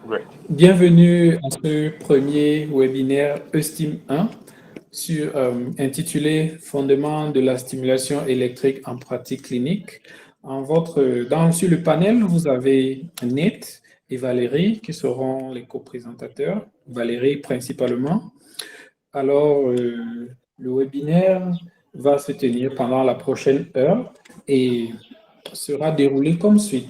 Great. Bienvenue à ce premier webinaire ESTIM 1 intitulé Fondements de la stimulation électrique en pratique clinique. Sur le panel, vous avez Nate et Valérie qui seront les co-présentateurs. Valérie principalement. Alors, le webinaire va se tenir pendant la prochaine heure et sera déroulé comme suit.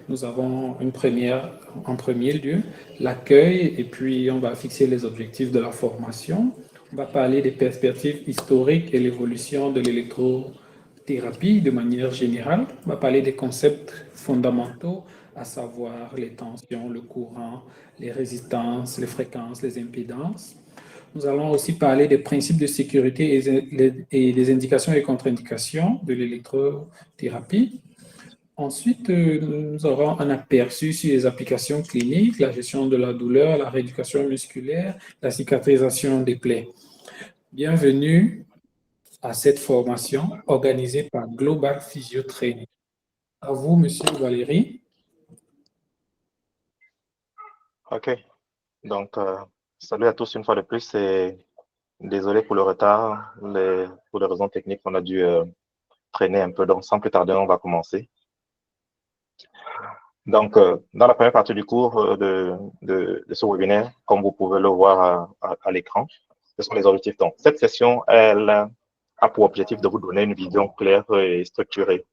Nous avons une première en premier lieu, l'accueil, et puis on va fixer les objectifs de la formation. On va parler des perspectives historiques et l'évolution de l'électrothérapie de manière générale. On va parler des concepts fondamentaux, à savoir les tensions, le courant, les résistances, les fréquences, les impédances. Nous allons aussi parler des principes de sécurité et des indications et contre-indications de l'électrothérapie. Ensuite, nous aurons un aperçu sur les applications cliniques, la gestion de la douleur, la rééducation musculaire, la cicatrisation des plaies. Bienvenue à cette formation organisée par Global Physio Training. À vous, Monsieur Valérie. OK. Donc, salut à tous une fois de plus et désolé pour le retard. Pour les raisons techniques, on a dû traîner un peu. Donc, sans plus tarder, on va commencer. Donc, dans la première partie du cours de ce webinaire, comme vous pouvez le voir à l'écran, ce sont les objectifs. Donc, cette session, elle a pour objectif de vous donner une vision claire et structurée,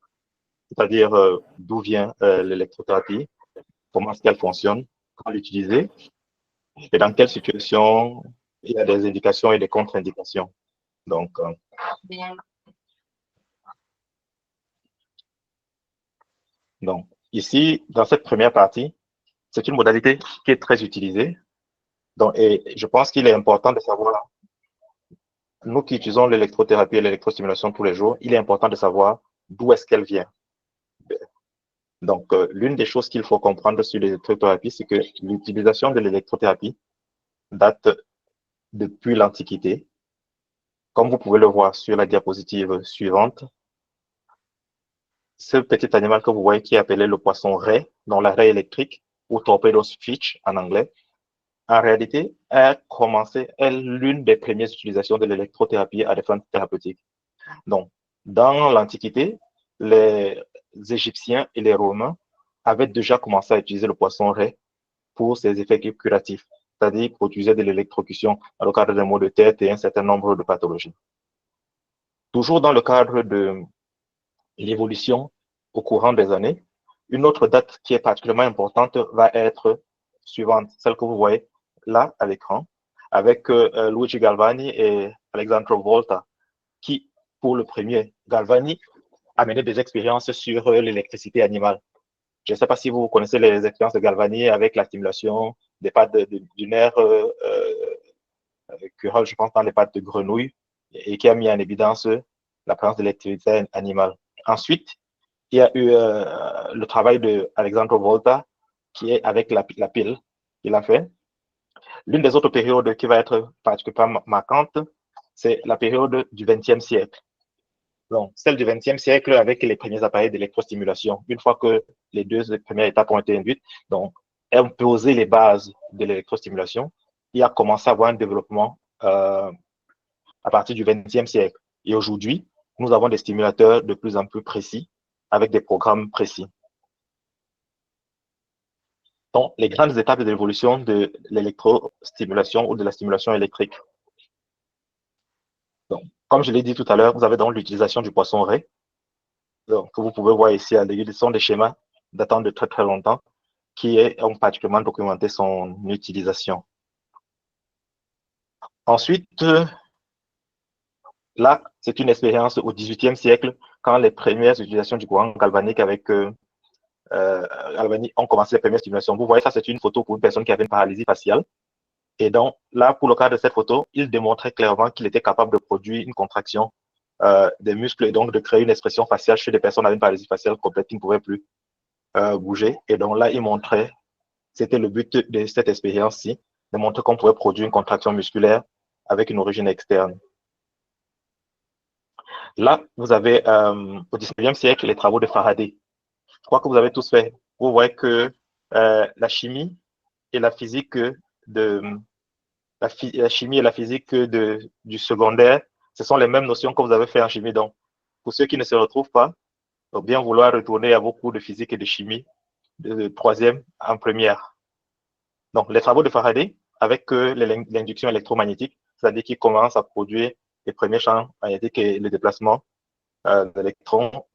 c'est-à-dire d'où vient l'électrothérapie, comment est-ce qu'elle fonctionne, comment l'utiliser et dans quelle situation il y a des indications et des contre-indications. Donc, ici, dans cette première partie, c'est une modalité qui est très utilisée. Donc, et je pense qu'il est important de savoir, nous qui utilisons l'électrothérapie et l'électrostimulation tous les jours, il est important de savoir d'où est-ce qu'elle vient. Donc, l'une des choses qu'il faut comprendre sur l'électrothérapie, c'est que l'utilisation de l'électrothérapie date depuis l'Antiquité. Comme vous pouvez le voir sur la diapositive suivante, ce petit animal que vous voyez qui est appelé le poisson raie, dont la raie électrique, ou torpedo fish en anglais, en réalité, est l'une des premières utilisations de l'électrothérapie à des fins thérapeutiques. Donc, dans l'Antiquité, les Égyptiens et les Romains avaient déjà commencé à utiliser le poisson raie pour ses effets curatifs, c'est-à-dire pour utiliser de l'électrocution dans le cadre des maux de tête et un certain nombre de pathologies. Toujours dans le cadre de l'évolution au courant des années, une autre date qui est particulièrement importante va être suivante, celle que vous voyez là à l'écran, avec Luigi Galvani et Alessandro Volta, qui, pour le premier, Galvani, a mené des expériences sur l'électricité animale. Je ne sais pas si vous connaissez les expériences de Galvani avec la stimulation des pattes du nerf curale, je pense, dans les pattes de grenouille, et qui a mis en évidence la présence de l'électricité animale. Ensuite, il y a eu le travail de Alessandro Volta, qui est avec la pile qu'il a fait. L'une des autres périodes qui va être particulièrement marquante, c'est la période du XXe siècle. Donc, celle du XXe siècle avec les premiers appareils d'électrostimulation. Une fois que les deux premières étapes ont été induites, donc, elles ont posé les bases de l'électrostimulation. Il a commencé à avoir un développement à partir du XXe siècle. Et aujourd'hui, nous avons des stimulateurs de plus en plus précis avec des programmes précis. Donc, les grandes étapes de l'évolution de l'électrostimulation ou de la stimulation électrique. Donc, comme je l'ai dit tout à l'heure, vous avez donc l'utilisation du poisson raie, donc, que vous pouvez voir ici à l'aiguille. Ce sont des schémas datant de très très longtemps qui ont particulièrement documenté son utilisation. Ensuite, là, c'est une expérience au XVIIIe siècle, quand les premières utilisations du courant galvanique avec Galvani ont commencé les premières stimulations. Vous voyez, ça, c'est une photo pour une personne qui avait une paralysie faciale. Et donc, là, pour le cas de cette photo, il démontrait clairement qu'il était capable de produire une contraction des muscles et donc de créer une expression faciale chez des personnes avec une paralysie faciale complète qui ne pouvaient plus bouger. Et donc là, il montrait, c'était le but de cette expérience-ci, de montrer qu'on pouvait produire une contraction musculaire avec une origine externe. Là, vous avez au XIXe siècle les travaux de Faraday. Je crois que vous avez tous fait. Vous voyez que la chimie et la physique de la chimie et la physique du secondaire, ce sont les mêmes notions que vous avez fait en chimie. Donc, pour ceux qui ne se retrouvent pas, il faut bien vouloir retourner à vos cours de physique et de chimie de troisième en première. Donc, les travaux de Faraday avec l'induction électromagnétique, c'est-à-dire qu'il commence à produire les premiers champs magnétiques et le déplacement d'électrons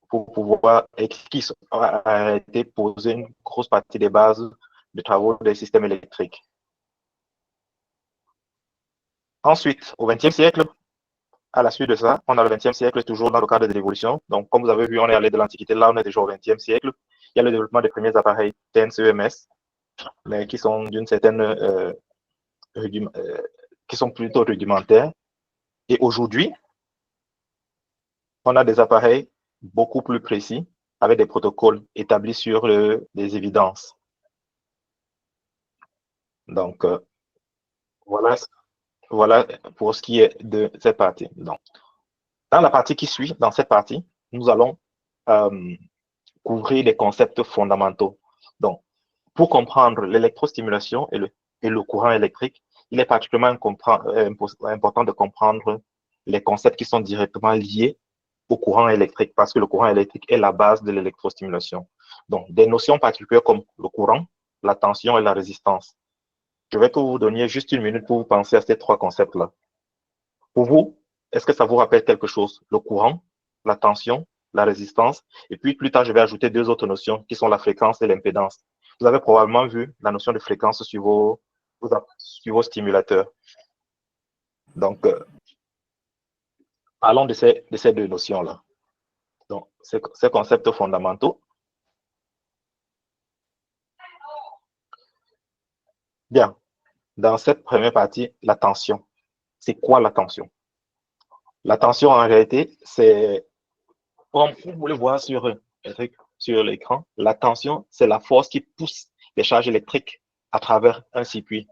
pour pouvoir, et qui a été posé une grosse partie des bases des travaux des systèmes électriques. Ensuite, au XXe siècle, à la suite de ça, on a le XXe siècle toujours dans le cadre de l'évolution. Donc, comme vous avez vu, on est allé de l'Antiquité, là, on est déjà au XXe siècle. Il y a le développement des premiers appareils TNC-EMS, mais qui sont d'une certaine, qui sont plutôt rudimentaires. Et aujourd'hui, on a des appareils beaucoup plus précis avec des protocoles établis sur des évidences. Donc, voilà pour ce qui est de cette partie. Donc, dans la partie qui suit, dans cette partie, nous allons couvrir les concepts fondamentaux. Donc, pour comprendre l'électrostimulation et le courant électrique, il est particulièrement important de comprendre les concepts qui sont directement liés au courant électrique, parce que le courant électrique est la base de l'électrostimulation. Donc, des notions particulières comme le courant, la tension et la résistance. Je vais vous donner juste une minute pour vous penser à ces trois concepts-là. Pour vous, est-ce que ça vous rappelle quelque chose? Le courant, la tension, la résistance, et puis plus tard, je vais ajouter deux autres notions qui sont la fréquence et l'impédance. Vous avez probablement vu la notion de fréquence sur vos stimulateurs. Donc, parlons de ces deux notions-là. Donc, ces concepts fondamentaux. Bien, dans cette première partie, la tension. C'est quoi la tension? La tension, en réalité, c'est, comme vous le voyez sur l'écran, la tension, c'est la force qui pousse les charges électriques à travers un circuit.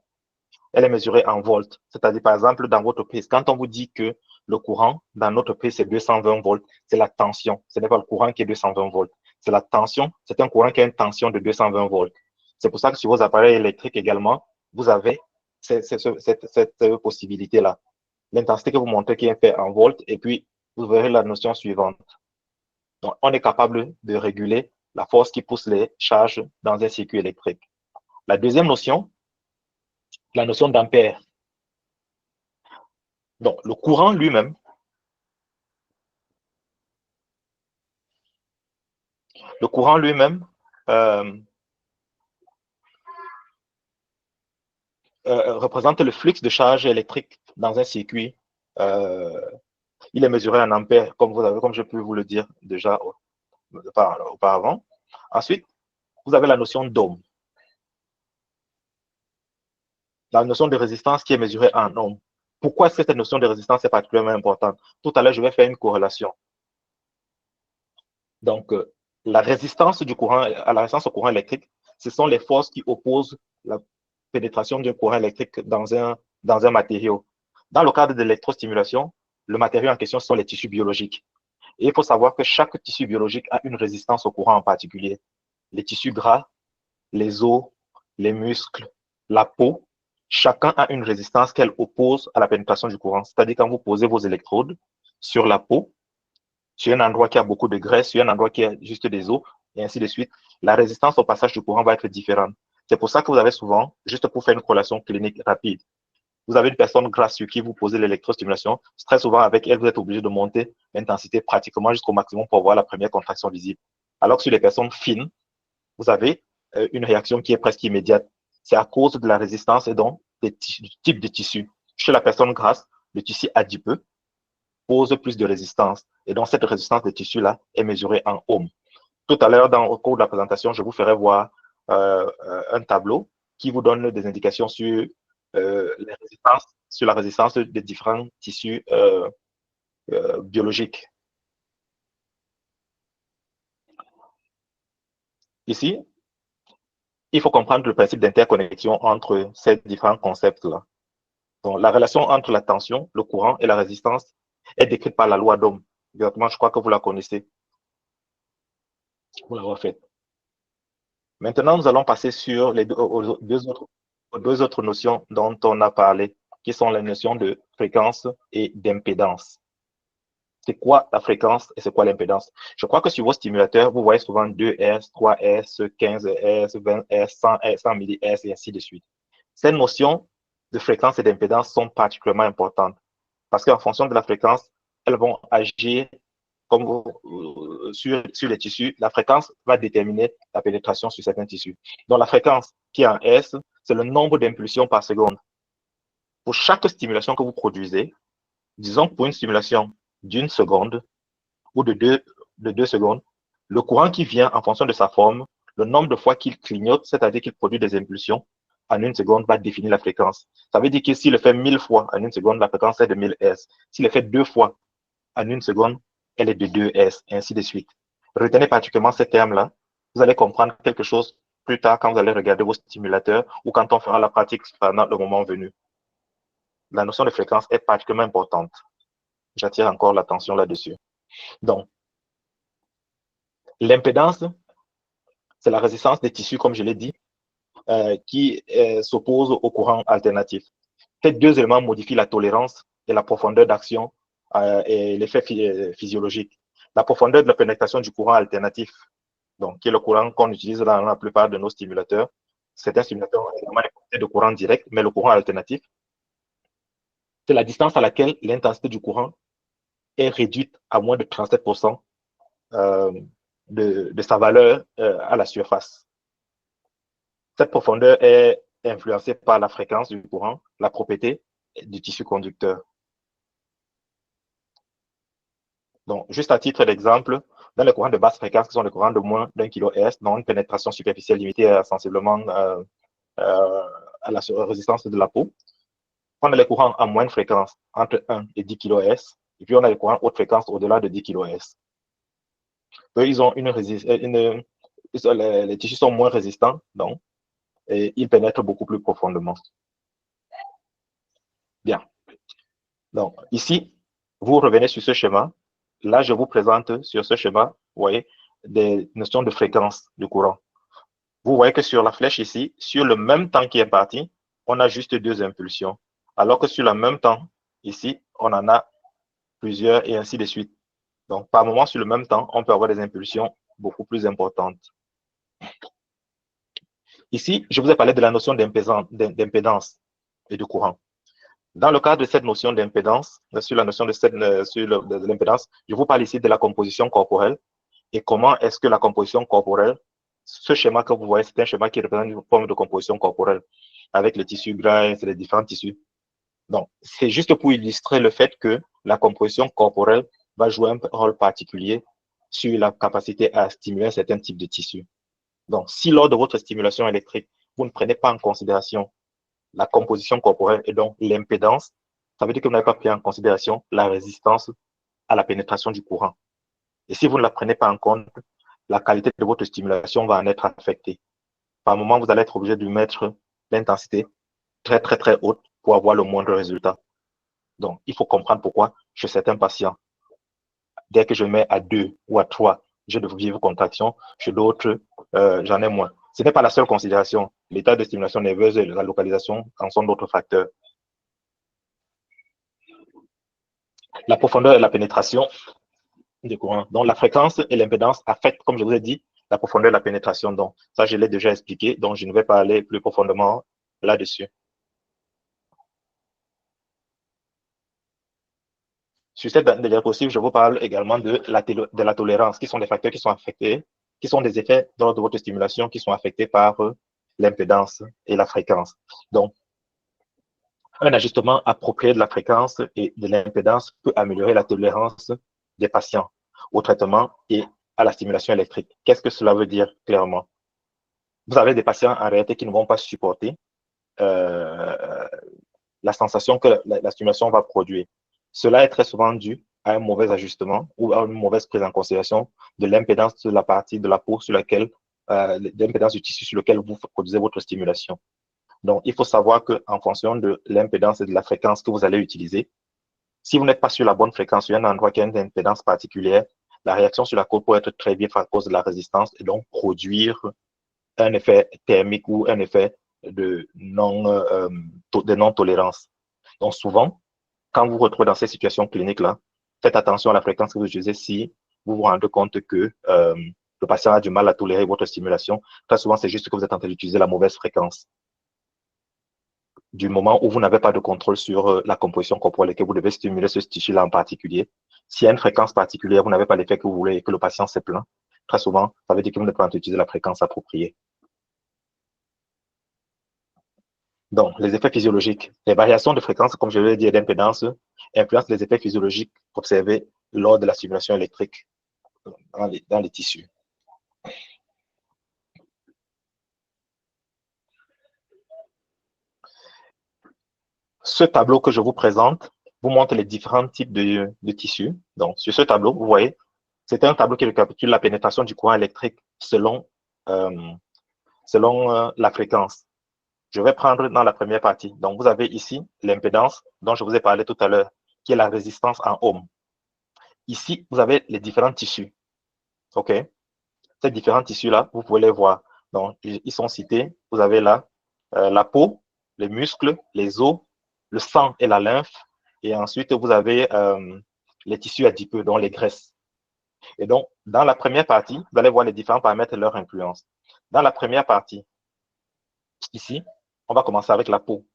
Elle est mesurée en volts. C'est-à-dire, par exemple, dans votre prise, quand on vous dit que le courant dans notre prise, c'est 220 volts, c'est la tension. Ce n'est pas le courant qui est 220 volts. C'est la tension. C'est un courant qui a une tension de 220 volts. C'est pour ça que sur vos appareils électriques également, vous avez cette possibilité-là. L'intensité que vous montrez qui est faite en volts, et puis vous verrez la notion suivante. Donc, on est capable de réguler la force qui pousse les charges dans un circuit électrique. La deuxième notion, la notion d'ampère. Donc, le courant lui-même, euh, représente le flux de charge électrique dans un circuit. Il est mesuré en ampères, comme je peux vous le dire déjà auparavant. Ensuite, vous avez la notion d'ohm. La notion de résistance qui est mesurée en ohm. Pourquoi est-ce que cette notion de résistance est particulièrement importante? Tout à l'heure, je vais faire une corrélation. Donc, la résistance du courant, à la résistance au courant électrique, ce sont les forces qui opposent la pénétration du courant électrique dans un matériau. Dans le cadre de l'électrostimulation, le matériau en question sont les tissus biologiques. Et il faut savoir que chaque tissu biologique a une résistance au courant en particulier. Les tissus gras, les os, les muscles, la peau, chacun a une résistance qu'elle oppose à la pénétration du courant. C'est-à-dire quand vous posez vos électrodes sur la peau, sur un endroit qui a beaucoup de graisse, sur un endroit qui a juste des os, et ainsi de suite, la résistance au passage du courant va être différente. C'est pour ça que vous avez souvent, juste pour faire une corrélation clinique rapide, vous avez une personne grasse sur qui vous posez l'électrostimulation. Très souvent, avec elle, vous êtes obligé de monter l'intensité pratiquement jusqu'au maximum pour avoir la première contraction visible. Alors que sur les personnes fines, vous avez une réaction qui est presque immédiate. C'est à cause de la résistance et donc du type de tissu. Chez la personne grasse, le tissu adipeux pose plus de résistance. Et donc, cette résistance de tissu-là est mesurée en ohm. Tout à l'heure, au cours de la présentation, je vous ferai voir un tableau qui vous donne des indications sur la résistance des différents tissus biologiques. Ici, il faut comprendre le principe d'interconnexion entre ces différents concepts-là. Donc, la relation entre la tension, le courant et la résistance est décrite par la loi d'Ohm. Exactement, je crois que vous la connaissez. Vous l'avez faite. Maintenant, nous allons passer sur les deux autres notions dont on a parlé, qui sont les notions de fréquence et d'impédance. C'est quoi la fréquence et c'est quoi l'impédance? Je crois que sur vos stimulateurs, vous voyez souvent 2S, 3S, 15S, 20S, 100S, 100 milli-S et ainsi de suite. Ces notions de fréquence et d'impédance sont particulièrement importantes parce qu'en fonction de la fréquence, elles vont agir comme sur les tissus. La fréquence va déterminer la pénétration sur certains tissus. Donc la fréquence qui est en S, c'est le nombre d'impulsions par seconde. Pour chaque stimulation que vous produisez, disons que pour une stimulation d'une seconde ou de deux secondes, le courant qui vient en fonction de sa forme, le nombre de fois qu'il clignote, c'est-à-dire qu'il produit des impulsions en une seconde, va définir la fréquence. Ça veut dire que s'il le fait 1000 fois en une seconde, la fréquence est de 1000 S. S'il le fait 2 fois en une seconde, elle est de 2 S, et ainsi de suite. Retenez particulièrement ces termes-là. Vous allez comprendre quelque chose plus tard quand vous allez regarder vos stimulateurs ou quand on fera la pratique pendant le moment venu. La notion de fréquence est particulièrement importante. J'attire encore l'attention là-dessus. Donc, l'impédance, c'est la résistance des tissus, comme je l'ai dit, qui s'oppose au courant alternatif. Ces deux éléments modifient la tolérance et la profondeur d'action et l'effet physiologique. La profondeur de la pénétration du courant alternatif, donc qui est le courant qu'on utilise dans la plupart de nos stimulateurs. Certains stimulateurs ont également de courant direct, mais le courant alternatif, c'est la distance à laquelle l'intensité du courant est réduite à moins de 37% de sa valeur à la surface. Cette profondeur est influencée par la fréquence du courant, la propriété du tissu conducteur. Donc, juste à titre d'exemple, dans les courants de basse fréquence, qui sont les courants de moins d'1 kHz, dont une pénétration superficielle limitée à sensiblement à la résistance de la peau, on a les courants à moyenne fréquence entre 1 et 10 kHz, et puis on a les courants haute fréquence au-delà de 10 kHz. Eux, ils ont les tissus sont moins résistants, donc, et ils pénètrent beaucoup plus profondément. Bien. Donc, ici, vous revenez sur ce schéma. Là, je vous présente sur ce schéma, vous voyez, des notions de fréquence du courant. Vous voyez que sur la flèche ici, sur le même temps qui est parti, on a juste deux impulsions. Alors que sur le même temps, ici, on en a plusieurs et ainsi de suite. Donc, par moment, sur le même temps, on peut avoir des impulsions beaucoup plus importantes. Ici, je vous ai parlé de la notion d'impédance et de courant. Dans le cadre de cette notion d'impédance, sur la notion de l'impédance, je vous parle ici de la composition corporelle et comment est-ce que la composition corporelle, ce schéma que vous voyez, c'est un schéma qui représente une forme de composition corporelle avec les tissus gras et les différents tissus. Donc, c'est juste pour illustrer le fait que la composition corporelle va jouer un rôle particulier sur la capacité à stimuler un certain type de tissu. Donc, si lors de votre stimulation électrique, vous ne prenez pas en considération la composition corporelle et donc l'impédance, ça veut dire que vous n'avez pas pris en considération la résistance à la pénétration du courant. Et si vous ne la prenez pas en compte, la qualité de votre stimulation va en être affectée. Par moment, vous allez être obligé de mettre l'intensité très, très, très haute pour avoir le moindre résultat. Donc, il faut comprendre pourquoi chez certains patients, dès que je mets à 2 ou à 3, j'ai de vives contractions, chez d'autres, j'en ai moins. Ce n'est pas la seule considération. L'état de stimulation nerveuse et la localisation en sont d'autres facteurs. La profondeur et la pénétration du courant. Donc, la fréquence et l'impédance affectent, comme je vous ai dit, la profondeur et la pénétration. Donc, ça, je l'ai déjà expliqué. Donc, je ne vais pas aller plus profondément là-dessus. Sur cette diapositive, je vous parle également de la tolérance, qui sont des facteurs qui sont affectés, qui sont des effets lors de votre stimulation qui sont affectés par l'impédance et la fréquence. Donc, un ajustement approprié de la fréquence et de l'impédance peut améliorer la tolérance des patients au traitement et à la stimulation électrique. Qu'est-ce que cela veut dire clairement? Vous avez des patients en réalité qui ne vont pas supporter la sensation que la stimulation va produire. Cela est très souvent dû à un mauvais ajustement ou à une mauvaise prise en considération de l'impédance de la partie de la peau sur laquelle, l'impédance du tissu sur lequel vous produisez votre stimulation. Donc, il faut savoir qu'en fonction de l'impédance et de la fréquence que vous allez utiliser, si vous n'êtes pas sur la bonne fréquence, sur un endroit qui a une impédance particulière, la réaction sur la peau peut être très vive à cause de la résistance et donc produire un effet thermique ou un effet de non-tolérance. Donc, souvent, quand vous vous retrouvez dans ces situations cliniques-là, faites attention à la fréquence que vous utilisez si vous vous rendez compte que le patient a du mal à tolérer votre stimulation. Très souvent, c'est juste que vous êtes en train d'utiliser la mauvaise fréquence. Du moment où vous n'avez pas de contrôle sur la composition corporelle et que vous devez stimuler ce tissu-là en particulier, s'il y a une fréquence particulière, vous n'avez pas l'effet que vous voulez et que le patient se plaint, très souvent, ça veut dire que vous n'êtes pas en train d'utiliser la fréquence appropriée. Donc, les effets physiologiques. Les variations de fréquence, comme je l'ai dit, et d'impédance, influencent les effets physiologiques observés lors de la stimulation électrique dans les tissus. Ce tableau que je vous présente vous montre les différents types de tissus. Donc, sur ce tableau, vous voyez, c'est un tableau qui récapitule la pénétration du courant électrique selon la fréquence. Je vais prendre dans la première partie. Donc, vous avez ici l'impédance dont je vous ai parlé tout à l'heure, qui est la résistance en ohms. Ici, vous avez les différents tissus. OK? Ces différents tissus-là, vous pouvez les voir. Donc, ils sont cités. Vous avez là la peau, les muscles, les os, le sang et la lymphe. Et ensuite, vous avez les tissus adipeux, donc les graisses. Et donc, dans la première partie, vous allez voir les différents paramètres et leur influence. Dans la première partie, ici, on va commencer avec la peau.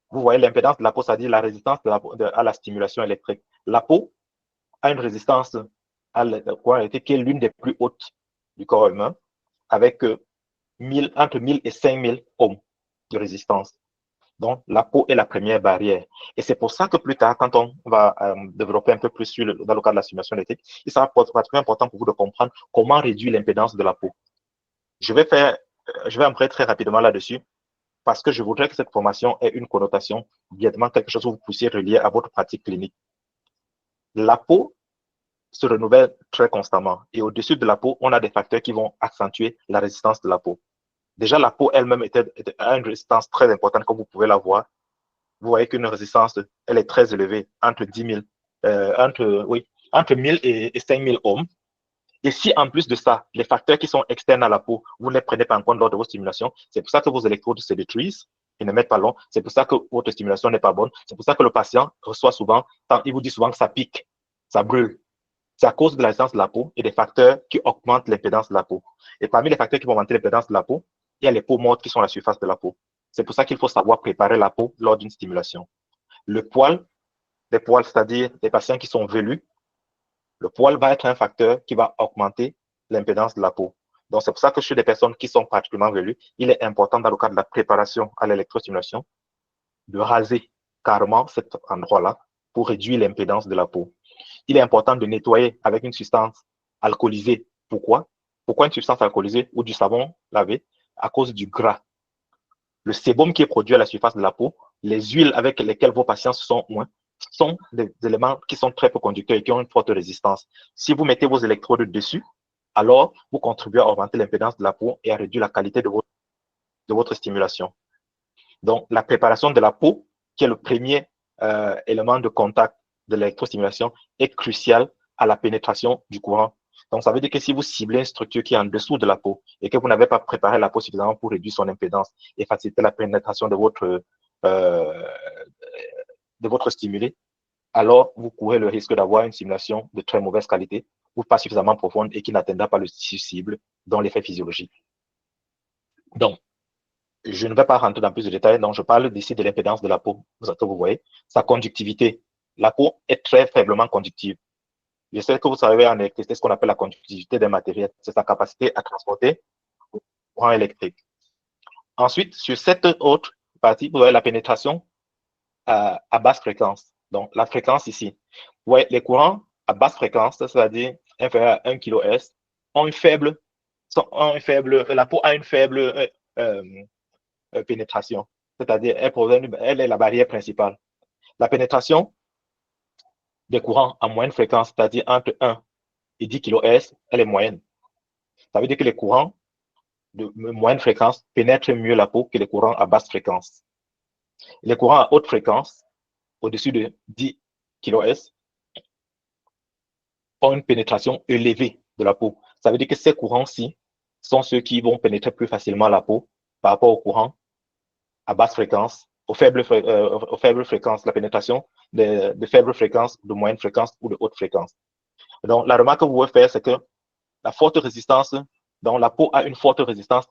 Vous voyez l'impédance de la peau, c'est-à-dire la résistance à la stimulation électrique. La peau a une résistance à l'électricité qui est l'une des plus hautes du corps humain, avec entre 1000 et 5000 ohms de résistance. Donc, la peau est la première barrière. Et c'est pour ça que plus tard, quand on va développer un peu plus dans le cadre de la stimulation électrique, il sera particulièrement important pour vous de comprendre comment réduire l'impédance de la peau. Je vais entrer très rapidement là-dessus parce que je voudrais que cette formation ait une connotation, directement quelque chose que vous puissiez relier à votre pratique clinique. La peau se renouvelle très constamment. Et au-dessus de la peau, on a des facteurs qui vont accentuer la résistance de la peau. Déjà, la peau elle-même a une résistance très importante, comme vous pouvez la voir. Vous voyez qu'une résistance, elle est très élevée, entre 1000 et 5000 ohms. Et si en plus de ça, les facteurs qui sont externes à la peau, vous ne les prenez pas en compte lors de vos stimulations, c'est pour ça que vos électrodes se détruisent et ne mettent pas long. C'est pour ça que votre stimulation n'est pas bonne. C'est pour ça que le patient reçoit souvent, il vous dit souvent que ça pique, ça brûle. C'est à cause de la résistance de la peau et des facteurs qui augmentent l'impédance de la peau. Et parmi les facteurs qui vont augmenter l'impédance de la peau, il y a les peaux mortes qui sont à la surface de la peau. C'est pour ça qu'il faut savoir préparer la peau lors d'une stimulation. Le poil, les poils, c'est-à-dire les patients qui sont velus, le poil va être un facteur qui va augmenter l'impédance de la peau. Donc, c'est pour ça que chez des personnes qui sont particulièrement velues, il est important, dans le cadre de la préparation à l'électrostimulation, de raser carrément cet endroit-là pour réduire l'impédance de la peau. Il est important de nettoyer avec une substance alcoolisée. Pourquoi? Pourquoi une substance alcoolisée ou du savon lavé? À cause du gras. Le sébum qui est produit à la surface de la peau, les huiles avec lesquelles vos patients se sont oints, sont des éléments qui sont très peu conducteurs et qui ont une forte résistance. Si vous mettez vos électrodes dessus, alors vous contribuez à augmenter l'impédance de la peau et à réduire la qualité de votre stimulation. Donc, la préparation de la peau, qui est le premier élément de contact de l'électrostimulation, est cruciale à la pénétration du courant. Donc, ça veut dire que si vous ciblez une structure qui est en dessous de la peau et que vous n'avez pas préparé la peau suffisamment pour réduire son impédance et faciliter la pénétration de votre stimulé, alors vous courez le risque d'avoir une stimulation de très mauvaise qualité ou pas suffisamment profonde et qui n'atteindra pas le tissu cible dans l'effet physiologique. Donc, je ne vais pas rentrer dans plus de détails, donc je parle d'ici de l'impédance de la peau, vous voyez. Sa conductivité. La peau est très faiblement conductive. Je sais que vous savez en électricité ce qu'on appelle la conductivité d'un matériel. C'est sa capacité à transporter le courant électrique. Ensuite, sur cette autre partie, vous avez la pénétration à basse fréquence. Donc, la fréquence ici. Vous voyez, les courants à basse fréquence, c'est-à-dire inférieur à 1 kHz, la peau a une faible pénétration. C'est-à-dire, elle est la barrière principale. La pénétration des courants à moyenne fréquence, c'est-à-dire entre 1 et 10 kHz, elle est moyenne. Ça veut dire que les courants de moyenne fréquence pénètrent mieux la peau que les courants à basse fréquence. Les courants à haute fréquence, au-dessus de 10 kHz, ont une pénétration élevée de la peau. Ça veut dire que ces courants-ci sont ceux qui vont pénétrer plus facilement la peau par rapport au courant à basse fréquence, aux faibles fréquences, la pénétration de faibles fréquences, de moyenne fréquence ou de haute fréquence. Donc, la remarque que vous pouvez faire, c'est que la forte résistance, donc la peau a une forte résistance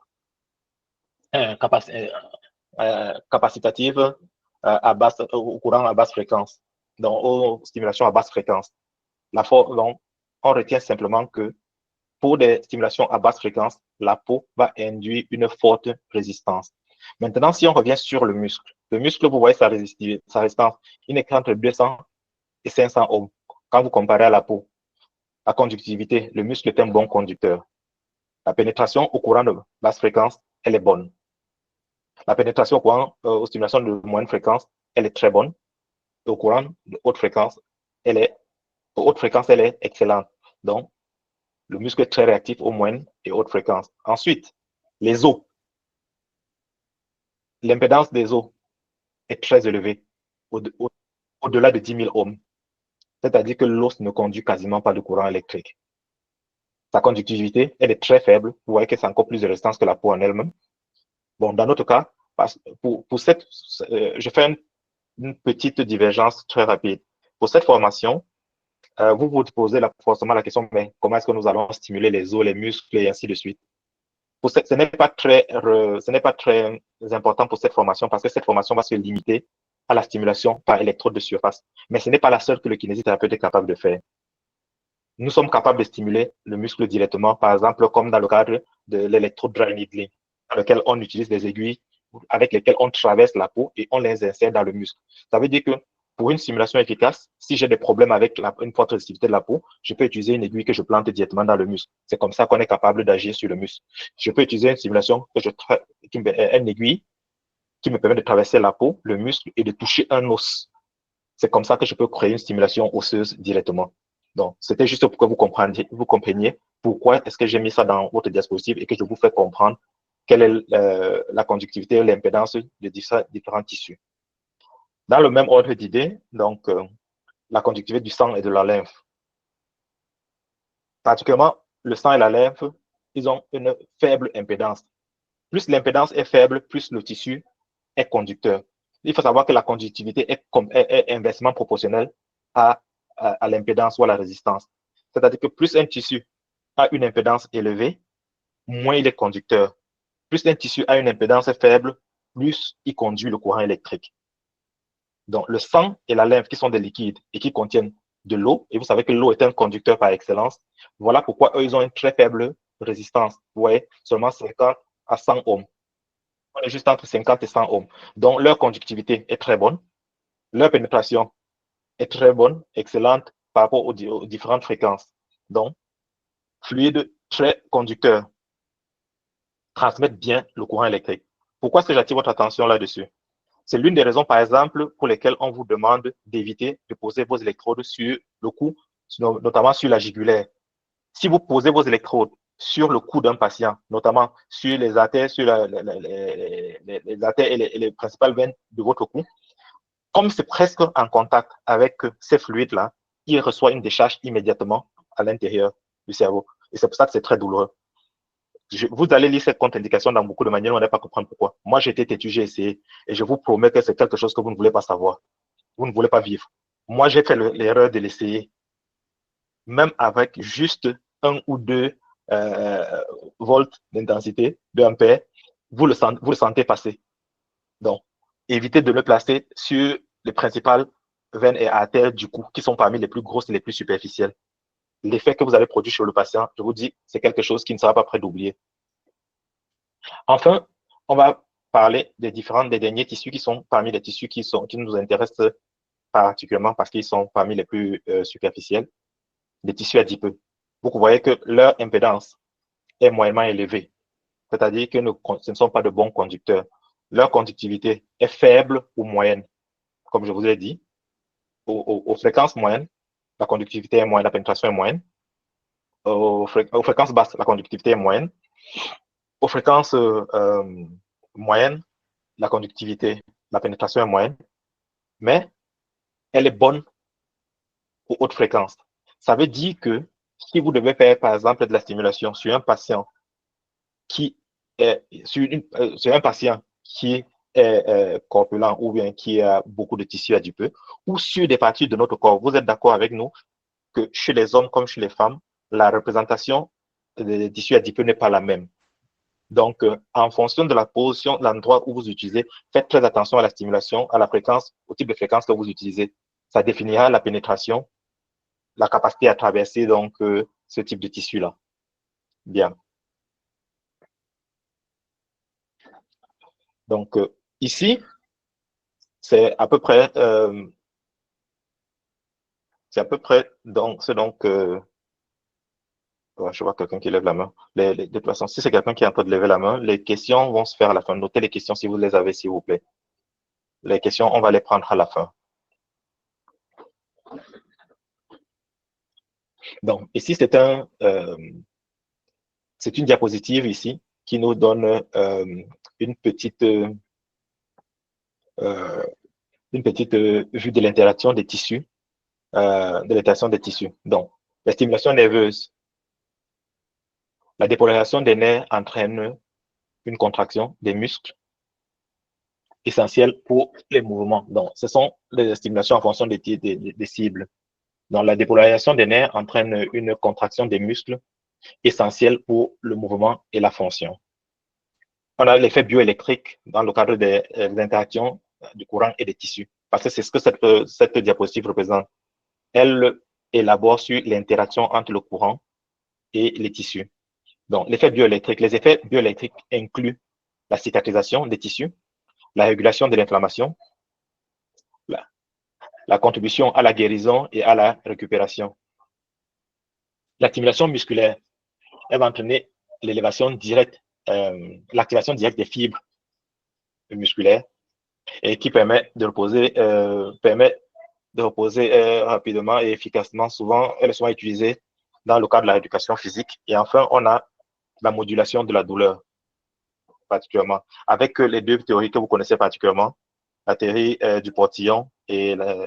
capacitative au courant à basse fréquence, donc aux stimulations à basse fréquence. Donc, on retient simplement que pour des stimulations à basse fréquence, la peau va induire une forte résistance. Maintenant, si on revient sur le muscle, vous voyez sa résistance, il n'est qu'entre 200 et 500 ohms. Quand vous comparez à la peau, la conductivité, le muscle est un bon conducteur. La pénétration au courant de basse fréquence, elle est bonne. La pénétration au courant, aux stimulations de moyenne fréquence, elle est très bonne. Et au courant de haute fréquence, elle est excellente. Donc, le muscle est très réactif aux moyennes et hautes fréquences. Ensuite, les os. L'impédance des os est très élevée, au-delà de 10 000 ohms. C'est-à-dire que l'os ne conduit quasiment pas de courant électrique. Sa conductivité, elle est très faible. Vous voyez que c'est encore plus de résistance que la peau en elle-même. Bon, dans notre cas, je fais une petite divergence très rapide. Pour cette formation, vous vous posez forcément la question, mais comment est-ce que nous allons stimuler les os, les muscles et ainsi de suite. Ce n'est pas très important pour cette formation parce que cette formation va se limiter à la stimulation par électrode de surface. Mais ce n'est pas la seule que le kinésithérapeute est capable de faire. Nous sommes capables de stimuler le muscle directement, par exemple, comme dans le cadre de l'électrode dry needling, dans lequel on utilise des aiguilles avec lesquelles on traverse la peau et on les insère dans le muscle. Ça veut dire que pour une stimulation efficace, si j'ai des problèmes avec une forte résistivité de la peau, je peux utiliser une aiguille que je plante directement dans le muscle. C'est comme ça qu'on est capable d'agir sur le muscle. Je peux utiliser une stimulation une aiguille qui me permet de traverser la peau, le muscle et de toucher un os. C'est comme ça que je peux créer une stimulation osseuse directement. Donc, c'était juste pour que vous compreniez pourquoi est-ce que j'ai mis ça dans votre diapositive et que je vous fais comprendre quelle est la conductivité et l'impédance de différents tissus. Dans le même ordre d'idée, donc, la conductivité du sang et de la lymphe. Particulièrement, le sang et la lymphe, ils ont une faible impédance. Plus l'impédance est faible, plus le tissu est conducteur. Il faut savoir que la conductivité est inversement proportionnelle à l'impédance ou à la résistance. C'est-à-dire que plus un tissu a une impédance élevée, moins il est conducteur. Plus un tissu a une impédance faible, plus il conduit le courant électrique. Donc, le sang et la lymphe, qui sont des liquides et qui contiennent de l'eau, et vous savez que l'eau est un conducteur par excellence, voilà pourquoi eux, ils ont une très faible résistance. Vous voyez, seulement 50 à 100 ohms. On est juste entre 50 et 100 ohms. Donc, leur conductivité est très bonne. Leur pénétration est très bonne, excellente par rapport aux différentes fréquences. Donc, fluide, très conducteur, transmettent bien le courant électrique. Pourquoi est-ce que j'attire votre attention là-dessus? C'est l'une des raisons, par exemple, pour lesquelles on vous demande d'éviter de poser vos électrodes sur le cou, notamment sur la jugulaire. Si vous posez vos électrodes sur le cou d'un patient, notamment sur les artères, sur les artères et les principales veines de votre cou, comme c'est presque en contact avec ces fluides-là, il reçoit une décharge immédiatement à l'intérieur du cerveau. Et c'est pour ça que c'est très douloureux. Vous allez lire cette contre-indication dans beaucoup de manières, on n'allez pas comprendre pourquoi. Moi, j'ai été têtu, j'ai essayé, et je vous promets que c'est quelque chose que vous ne voulez pas savoir. Vous ne voulez pas vivre. Moi, j'ai fait l'erreur de l'essayer, même avec juste 1 ou 2 volts d'intensité, 2 ampères, vous le sentez passer. Donc, évitez de le placer sur les principales veines et artères du cou, qui sont parmi les plus grosses et les plus superficielles. L'effet que vous avez produit sur le patient, je vous dis, c'est quelque chose qui ne sera pas prêt d'oublier. Enfin, on va parler des derniers tissus qui sont parmi les tissus qui nous intéressent particulièrement parce qu'ils sont parmi les plus superficiels, les tissus adipeux. Vous voyez que leur impédance est moyennement élevée, c'est-à-dire que ce ne sont pas de bons conducteurs. Leur conductivité est faible ou moyenne, comme je vous ai dit. Aux fréquences moyennes, la conductivité est moyenne, la pénétration est moyenne. Aux fréquences basses, la conductivité est moyenne. Aux fréquences moyennes, la conductivité, la pénétration est moyenne, mais elle est bonne aux hautes fréquences. Ça veut dire que si vous devez faire, par exemple, de la stimulation sur un patient qui est sur un patient qui est corpulent ou bien qui a beaucoup de tissu adipeux, ou sur des parties de notre corps. Vous êtes d'accord avec nous que chez les hommes comme chez les femmes, la représentation des tissus adipeux n'est pas la même. Donc, en fonction de la position, l'endroit où vous utilisez, faites très attention à la stimulation, à la fréquence, au type de fréquence que vous utilisez. Ça définira la pénétration, la capacité à traverser donc ce type de tissu-là. Bien. Donc, ici, c'est à peu près donc, je vois quelqu'un qui lève la main. De toute façon, si c'est quelqu'un qui est en train de lever la main, les questions vont se faire à la fin. Notez les questions si vous les avez, s'il vous plaît. Les questions, on va les prendre à la fin. Donc, ici, c'est une diapositive ici qui nous donne une petite vue de l'interaction des tissus, Donc, la stimulation nerveuse, la dépolarisation des nerfs entraîne une contraction des muscles essentielle pour les mouvements. Donc, ce sont les stimulations en fonction des cibles. Donc, la dépolarisation des nerfs entraîne une contraction des muscles essentielle pour le mouvement et la fonction. On a l'effet bioélectrique dans le cadre des interactions du courant et des tissus. Parce que c'est ce que cette diapositive représente. Elle élabore sur l'interaction entre le courant et les tissus. Donc, l'effet bioélectrique. Les effets bioélectriques incluent la cicatrisation des tissus, la régulation de l'inflammation, la contribution à la guérison et à la récupération. La stimulation musculaire, elle va entraîner l'élévation directe, l'activation directe des fibres musculaires et qui permet de reposer, rapidement et efficacement. Souvent, elles sont utilisées dans le cadre de la rééducation physique. Et enfin, on a la modulation de la douleur, particulièrement, avec les deux théories que vous connaissez particulièrement, la théorie du portillon et la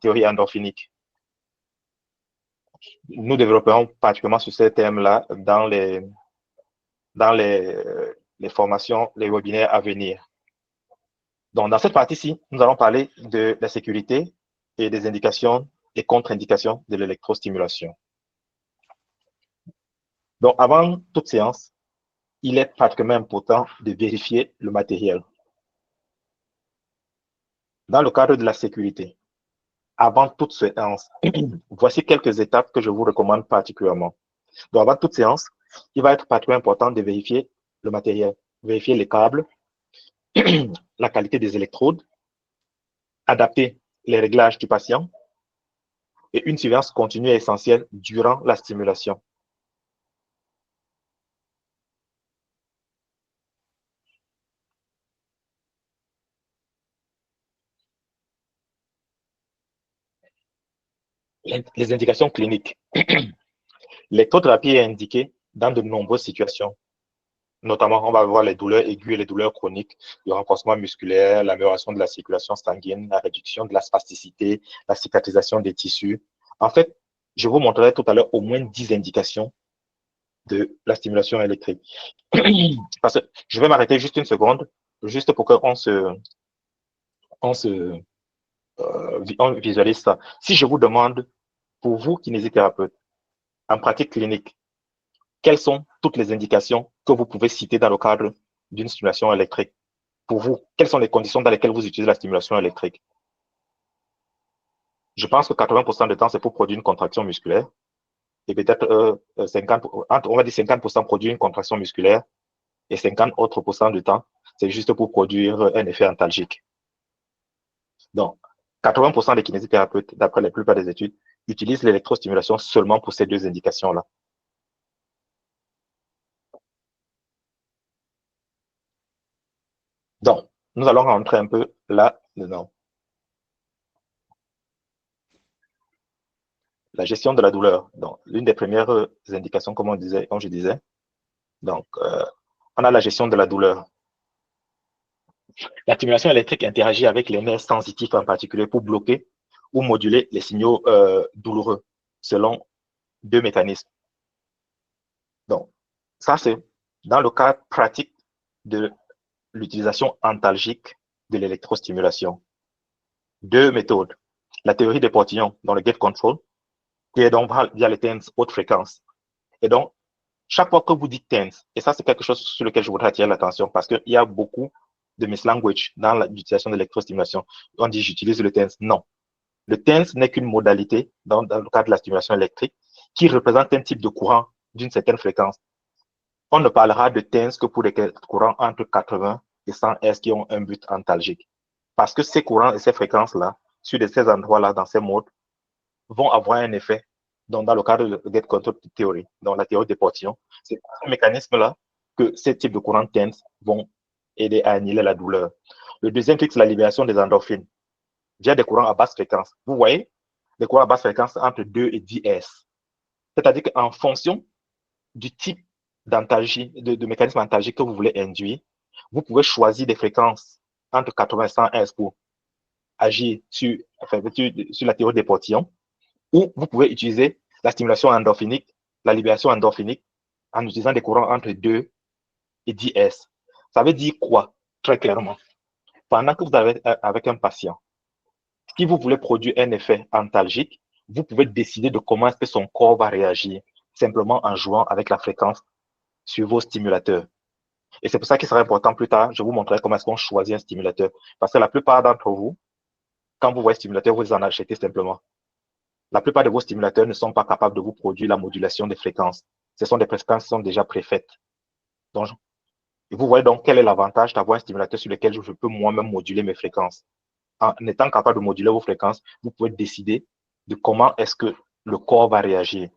théorie endorphinique. Nous développerons particulièrement sur ces thèmes-là dans les formations, les webinaires à venir. Donc, dans cette partie-ci, nous allons parler de la sécurité et des indications et contre-indications de l'électrostimulation. Donc, avant toute séance, il est particulièrement important de vérifier le matériel. Dans le cadre de la sécurité, avant toute séance, voici quelques étapes que je vous recommande particulièrement. Donc, avant toute séance, il va être particulièrement important de vérifier le matériel, vérifier les câbles, la qualité des électrodes, adapter les réglages du patient et une surveillance continue est essentielle durant la stimulation. Les indications cliniques. L'électrothérapie est indiquée dans de nombreuses situations. Notamment, on va voir les douleurs aiguës et les douleurs chroniques, le renforcement musculaire, l'amélioration de la circulation sanguine, la réduction de la spasticité, la cicatrisation des tissus. En fait, je vous montrerai tout à l'heure au moins 10 indications de la stimulation électrique. Parce que je vais m'arrêter juste une seconde, juste pour qu'on on visualise ça. Si je vous demande, pour vous, kinésithérapeute, en pratique clinique, quelles sont toutes les indications que vous pouvez citer dans le cadre d'une stimulation électrique? Pour vous, quelles sont les conditions dans lesquelles vous utilisez la stimulation électrique? Je pense que 80% du temps, c'est pour produire une contraction musculaire. Et peut-être 50, on va dire 50% produire une contraction musculaire et 50 autres % du temps, c'est juste pour produire un effet antalgique. Donc, 80% des kinésithérapeutes, d'après la plupart des études, utilisent l'électrostimulation seulement pour ces deux indications-là. Donc, nous allons rentrer un peu là-dedans. La gestion de la douleur. Donc, l'une des premières indications, comme je disais. Donc, on a la gestion de la douleur. La stimulation électrique interagit avec les nerfs sensitifs en particulier pour bloquer ou moduler les signaux douloureux selon deux mécanismes. Donc, ça, c'est Dans le cas pratique de l'utilisation antalgique de l'électrostimulation, deux méthodes. La théorie des portillons dans le gate control, qui est donc via les TENS haute fréquence. Et donc, chaque fois que vous dites TENS, et ça c'est quelque chose sur lequel je voudrais attirer l'attention parce qu'il y a beaucoup de mislanguage dans l'utilisation de l'électrostimulation. On dit j'utilise le TENS. Non. Le TENS n'est qu'une modalité dans le cadre de la stimulation électrique qui représente un type de courant d'une certaine fréquence. On ne parlera de TENS que pour des courants entre 80 et 100 Hz qui ont un but antalgique. Parce que ces courants et ces fréquences-là, sur ces endroits-là, dans ces modes, vont avoir un effet dans le cadre de Gate Control Theory, dans la théorie des portillons. C'est par ce mécanisme-là que ces types de courants TENS vont aider à annihiler la douleur. Le deuxième truc, c'est la libération des endorphines via des courants à basse fréquence. Vous voyez, des courants à basse fréquence entre 2 et 10 Hz. C'est-à-dire qu'en fonction du type d'antalgie, de mécanisme antalgique que vous voulez induire, vous pouvez choisir des fréquences entre 80 et 100 Hz pour agir sur la théorie des portillons, ou vous pouvez utiliser la stimulation endorphinique, la libération endorphinique, en utilisant des courants entre 2 et 10 Hz. Ça veut dire quoi, très clairement? Pendant que vous avez avec un patient, si vous voulez produire un effet antalgique, vous pouvez décider de comment est-ce que son corps va réagir, simplement en jouant avec la fréquence sur vos stimulateurs. Et c'est pour ça qu'il sera important plus tard, je vous montrerai comment est-ce qu'on choisit un stimulateur. Parce que la plupart d'entre vous, quand vous voyez stimulateur, vous en achetez simplement. La plupart de vos stimulateurs ne sont pas capables de vous produire la modulation des fréquences. Ce sont des fréquences qui sont déjà préfaites. Donc, vous voyez donc quel est l'avantage d'avoir un stimulateur sur lequel je peux moi-même moduler mes fréquences. En étant capable de moduler vos fréquences, vous pouvez décider de comment est-ce que le corps va réagir.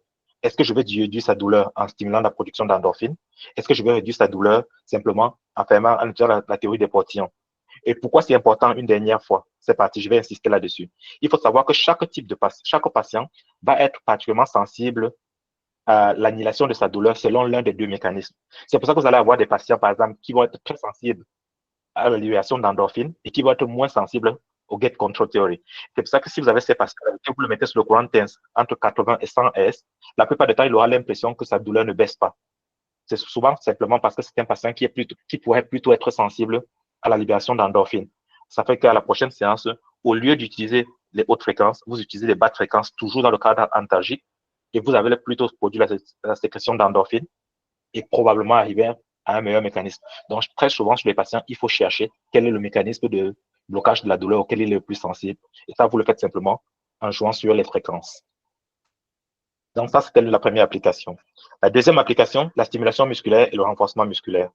Est-ce que je vais réduire sa douleur en stimulant la production d'endorphines? Est-ce que je vais réduire sa douleur simplement en utilisant la théorie des portillons? Et pourquoi c'est important une dernière fois? C'est parti, je vais insister là-dessus. Il faut savoir que chaque patient va être particulièrement sensible à l'annihilation de sa douleur selon l'un des deux mécanismes. C'est pour ça que vous allez avoir des patients, par exemple, qui vont être très sensibles à la libération d'endorphines et qui vont être moins sensibles au gate control theory. C'est pour ça que si vous avez ces patients, que vous le mettez sur le courant TENS entre 80 et 100 Hz, la plupart du temps, il aura l'impression que sa douleur ne baisse pas. C'est souvent simplement parce que c'est un patient qui pourrait plutôt être sensible à la libération d'endorphines. Ça fait qu'à la prochaine séance, au lieu d'utiliser les hautes fréquences, vous utilisez les basses fréquences, toujours dans le cadre antalgique, et vous avez plutôt produit la sécrétion d'endorphines et probablement arriver à un meilleur mécanisme. Donc, très souvent, chez les patients, il faut chercher quel est le mécanisme de blocage de la douleur auquel il est le plus sensible. Et ça, vous le faites simplement en jouant sur les fréquences. Donc, ça, c'était la première application. La deuxième application, la stimulation musculaire et le renforcement musculaire.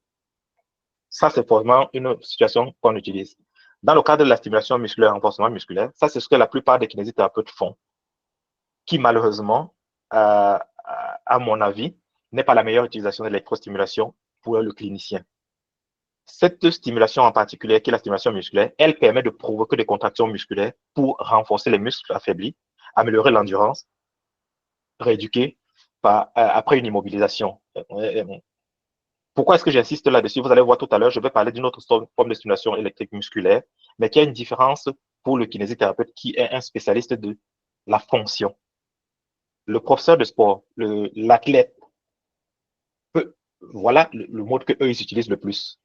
Ça, c'est vraiment une situation qu'on utilise. Dans le cadre de la stimulation musculaire et renforcement musculaire, ça, c'est ce que la plupart des kinésithérapeutes font, qui malheureusement, à mon avis, n'est pas la meilleure utilisation de l'électrostimulation pour le clinicien. Cette stimulation en particulier, qui est la stimulation musculaire, elle permet de provoquer des contractions musculaires pour renforcer les muscles affaiblis, améliorer l'endurance, rééduquer après une immobilisation. Pourquoi est-ce que j'insiste là-dessus? Vous allez voir tout à l'heure, je vais parler d'une autre forme de stimulation électrique musculaire, mais qui a une différence pour le kinésithérapeute qui est un spécialiste de la fonction. Le professeur de sport, l'athlète, voilà le mode qu'eux, ils utilisent le plus.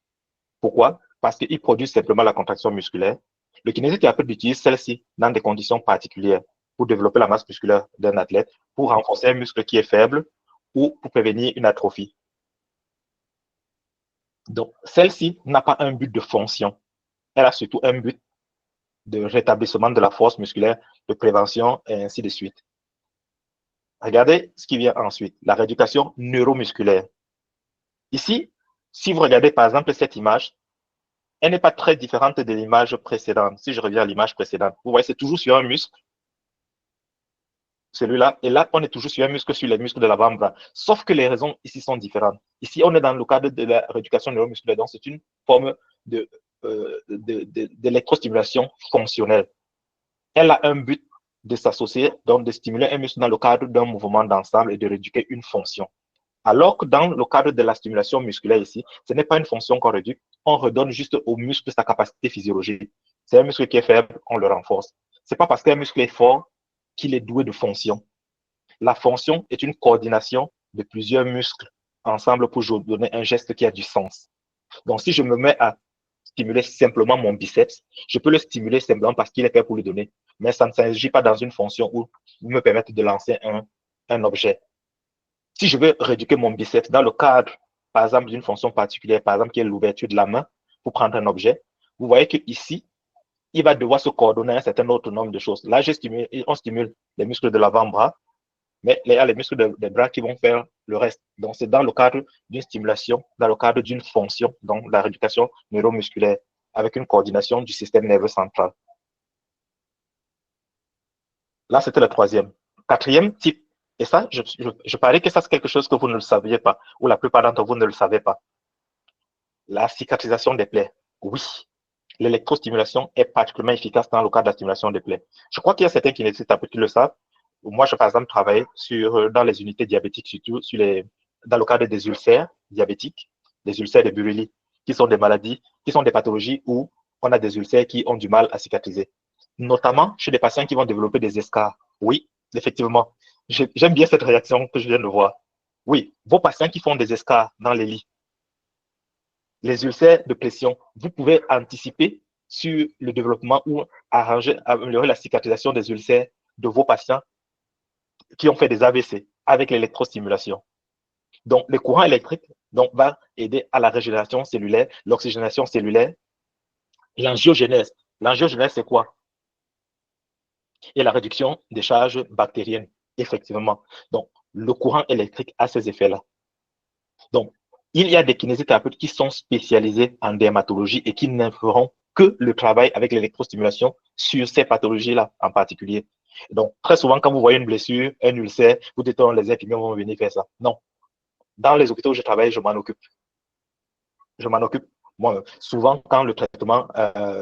Pourquoi? Parce qu'ils produisent simplement la contraction musculaire. Le kinésithérapeute utilise celle-ci dans des conditions particulières pour développer la masse musculaire d'un athlète, pour renforcer un muscle qui est faible ou pour prévenir une atrophie. Donc, celle-ci n'a pas un but de fonction. Elle a surtout un but de rétablissement de la force musculaire, de prévention et ainsi de suite. Regardez ce qui vient ensuite, la rééducation neuromusculaire. Ici, si vous regardez par exemple cette image, elle n'est pas très différente de l'image précédente. Si je reviens à l'image précédente, vous voyez, c'est toujours sur un muscle, celui-là, et là, on est toujours sur un muscle, sur les muscles de l'avant-bras. Sauf que les raisons ici sont différentes. Ici, on est dans le cadre de la rééducation neuromusculaire, donc c'est une forme d'électrostimulation fonctionnelle. Elle a un but de s'associer, donc de stimuler un muscle dans le cadre d'un mouvement d'ensemble et de rééduquer une fonction. Alors que dans le cadre de la stimulation musculaire ici, ce n'est pas une fonction qu'on réduit, on redonne juste au muscle sa capacité physiologique. C'est un muscle qui est faible, on le renforce. C'est pas parce qu'un muscle est fort qu'il est doué de fonction. La fonction est une coordination de plusieurs muscles ensemble pour donner un geste qui a du sens. Donc, si je me mets à stimuler simplement mon biceps, je peux le stimuler simplement parce qu'il est fait pour lui donner, mais ça ne s'agit pas dans une fonction où me permettre de lancer un objet. Si je veux rééduquer mon biceps dans le cadre, par exemple, d'une fonction particulière, par exemple, qui est l'ouverture de la main pour prendre un objet, vous voyez qu'ici, il va devoir se coordonner à un certain autre nombre de choses. Là, on stimule les muscles de l'avant-bras, mais il y a les muscles des bras qui vont faire le reste. Donc, c'est dans le cadre d'une stimulation, dans le cadre d'une fonction, donc la rééducation neuromusculaire, avec une coordination du système nerveux central. Là, c'était le troisième. Quatrième type, et ça, je parie que ça, c'est quelque chose que vous ne le saviez pas, ou la plupart d'entre vous ne le savez pas. La cicatrisation des plaies. Oui, l'électrostimulation est particulièrement efficace dans le cadre de la stimulation des plaies. Je crois qu'il y a certains qui le savent. Moi, je, par exemple, travaille dans les unités diabétiques, surtout dans le cadre des ulcères diabétiques, des ulcères de Buruli, qui sont des maladies, qui sont des pathologies où on a des ulcères qui ont du mal à cicatriser. Notamment chez des patients qui vont développer des escarres. Oui, effectivement. J'aime bien cette réaction que je viens de voir. Oui, vos patients qui font des escarres dans les lits, les ulcères de pression, vous pouvez anticiper sur le développement ou améliorer la cicatrisation des ulcères de vos patients qui ont fait des AVC avec l'électrostimulation. Donc, le courant électrique va aider à la régénération cellulaire, l'oxygénation cellulaire, l'angiogénèse. L'angiogénèse, c'est quoi? Et la réduction des charges bactériennes, effectivement. Donc, le courant électrique a ces effets-là. Donc, il y a des kinésithérapeutes qui sont spécialisés en dermatologie et qui ne feront que le travail avec l'électrostimulation sur ces pathologies-là en particulier. Donc, très souvent, quand vous voyez une blessure, un ulcère, vous dites, oh, les infirmiers vont venir faire ça. Non. Dans les hôpitaux où je travaille, je m'en occupe. Je m'en occupe. Moi, souvent, quand le traitement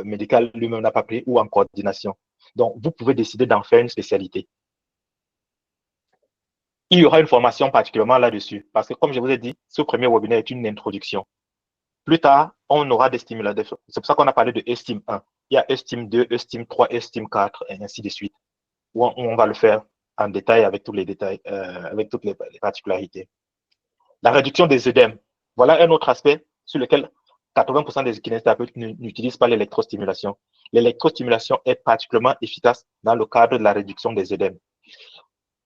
médical lui-même n'a pas pris ou en coordination. Donc, vous pouvez décider d'en faire une spécialité. Il y aura une formation particulièrement là-dessus. Parce que, comme je vous ai dit, ce premier webinaire est une introduction. Plus tard, on aura des stimulateurs. C'est pour ça qu'on a parlé de Estime 1. Il y a Estime 2, Estime 3, Estime 4, et ainsi de suite. Où on va le faire en détail avec tous les détails, avec toutes les particularités. La réduction des œdèmes. Voilà un autre aspect sur lequel 80% des kinésithérapeutes n'utilisent pas l'électrostimulation. L'électrostimulation est particulièrement efficace dans le cadre de la réduction des œdèmes.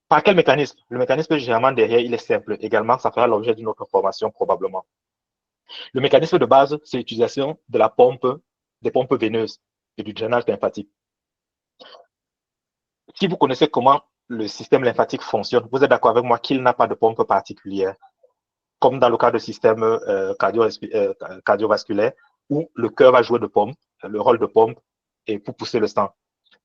Par quel mécanisme? Le mécanisme généralement derrière, il est simple. Également, ça fera l'objet d'une autre formation probablement. Le mécanisme de base, c'est l'utilisation de la pompe, des pompes veineuses et du drainage lymphatique. Si vous connaissez comment le système lymphatique fonctionne, vous êtes d'accord avec moi qu'il n'a pas de pompe particulière, comme dans le cas du système cardiovasculaire, où le cœur va jouer le rôle de pompe et pour pousser le sang.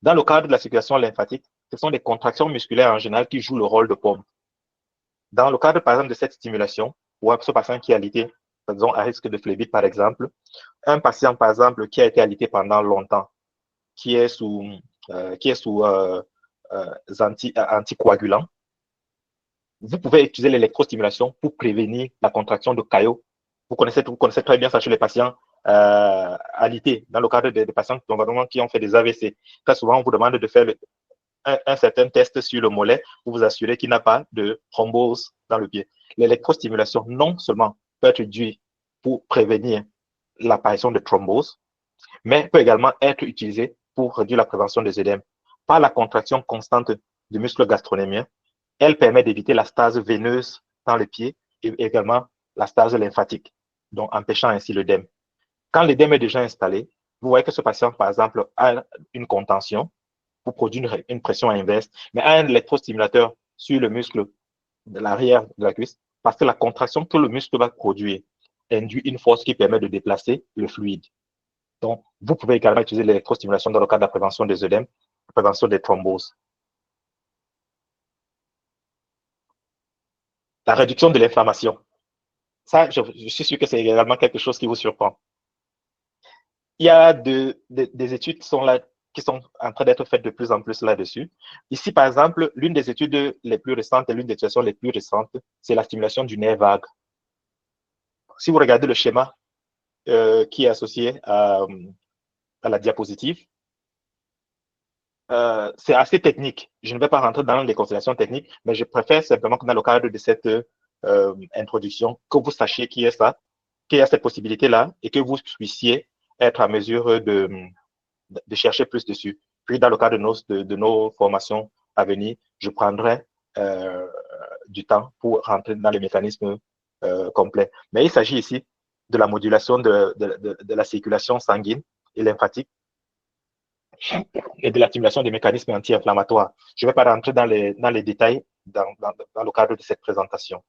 Dans le cadre de la circulation lymphatique, ce sont des contractions musculaires en général qui jouent le rôle de pompe. Dans le cadre, par exemple, de cette stimulation, ou ce patient qui a alité, disons, à risque de phlébite, par exemple, un patient, par exemple, qui a été alité pendant longtemps, qui est sous anticoagulants, vous pouvez utiliser l'électrostimulation pour prévenir la contraction de caillots. Vous connaissez très bien ça chez les patients alités, dans le cadre des patients qui ont fait des AVC. Très souvent, on vous demande de faire un certain test sur le mollet pour vous assurer qu'il n'a pas de thrombose dans le pied. L'électrostimulation, non seulement peut être due pour prévenir l'apparition de thrombose, mais peut également être utilisée pour réduire la prévention des œdèmes. Par la contraction constante du muscle gastrocnémien, elle permet d'éviter la stase veineuse dans le pied et également la stase lymphatique, donc empêchant ainsi l'œdème. Quand l'œdème est déjà installé, vous voyez que ce patient, par exemple, a une contention pour produire une pression inverse, mais a un électrostimulateur sur le muscle de l'arrière de la cuisse, parce que la contraction que le muscle va produire induit une force qui permet de déplacer le fluide. Donc, vous pouvez également utiliser l'électrostimulation dans le cadre de la prévention des œdèmes, la prévention des thromboses. La réduction de l'inflammation. Ça, je suis sûr que c'est également quelque chose qui vous surprend. Il y a des études qui sont en train d'être faites de plus en plus là-dessus. Ici, par exemple, l'une des études les plus récentes et l'une des situations les plus récentes, c'est la stimulation du nerf vague. Si vous regardez le schéma qui est associé à la diapositive, c'est assez technique. Je ne vais pas rentrer dans les considérations techniques, mais je préfère simplement que dans le cadre de cette introduction, que vous sachiez qui est ça, qu'il y a cette possibilité-là et que vous puissiez être à mesure de chercher plus dessus. Puis, dans le cadre de nos formations à venir, je prendrai du temps pour rentrer dans les mécanismes complets. Mais il s'agit ici de la modulation de la circulation sanguine et lymphatique et de l'activation des mécanismes anti-inflammatoires. Je ne vais pas rentrer dans les détails dans le cadre de cette présentation.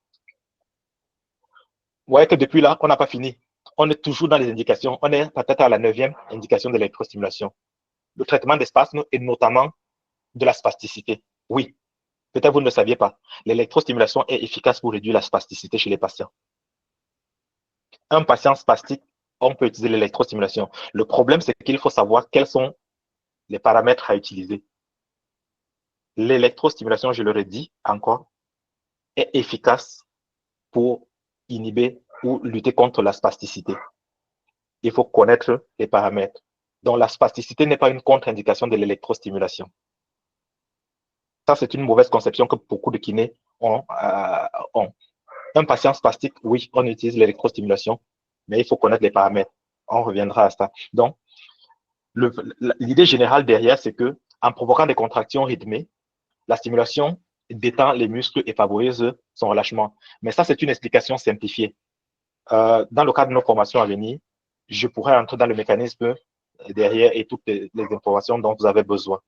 Vous voyez que depuis là, on n'a pas fini. On est toujours dans les indications. On est peut-être à la 9e indication de l'électrostimulation. Le traitement des spasmes et notamment de la spasticité. Oui, peut-être vous ne le saviez pas. L'électrostimulation est efficace pour réduire la spasticité chez les patients. Un patient spastique, on peut utiliser l'électrostimulation. Le problème, c'est qu'il faut savoir quels sont les paramètres à utiliser. L'électrostimulation, je le redis encore, est efficace pour inhiber ou lutter contre la spasticité. Il faut connaître les paramètres. Donc, la spasticité n'est pas une contre-indication de l'électrostimulation. Ça, c'est une mauvaise conception que beaucoup de kinés ont. Un patient spastique, oui, on utilise l'électrostimulation, mais il faut connaître les paramètres. On reviendra à ça. Donc, l'idée générale derrière, c'est que en provoquant des contractions rythmées, la stimulation détend les muscles et favorise son relâchement. Mais ça, c'est une explication simplifiée. Dans le cadre de nos formations à venir, je pourrais entrer dans le mécanisme derrière et toutes les informations dont vous avez besoin.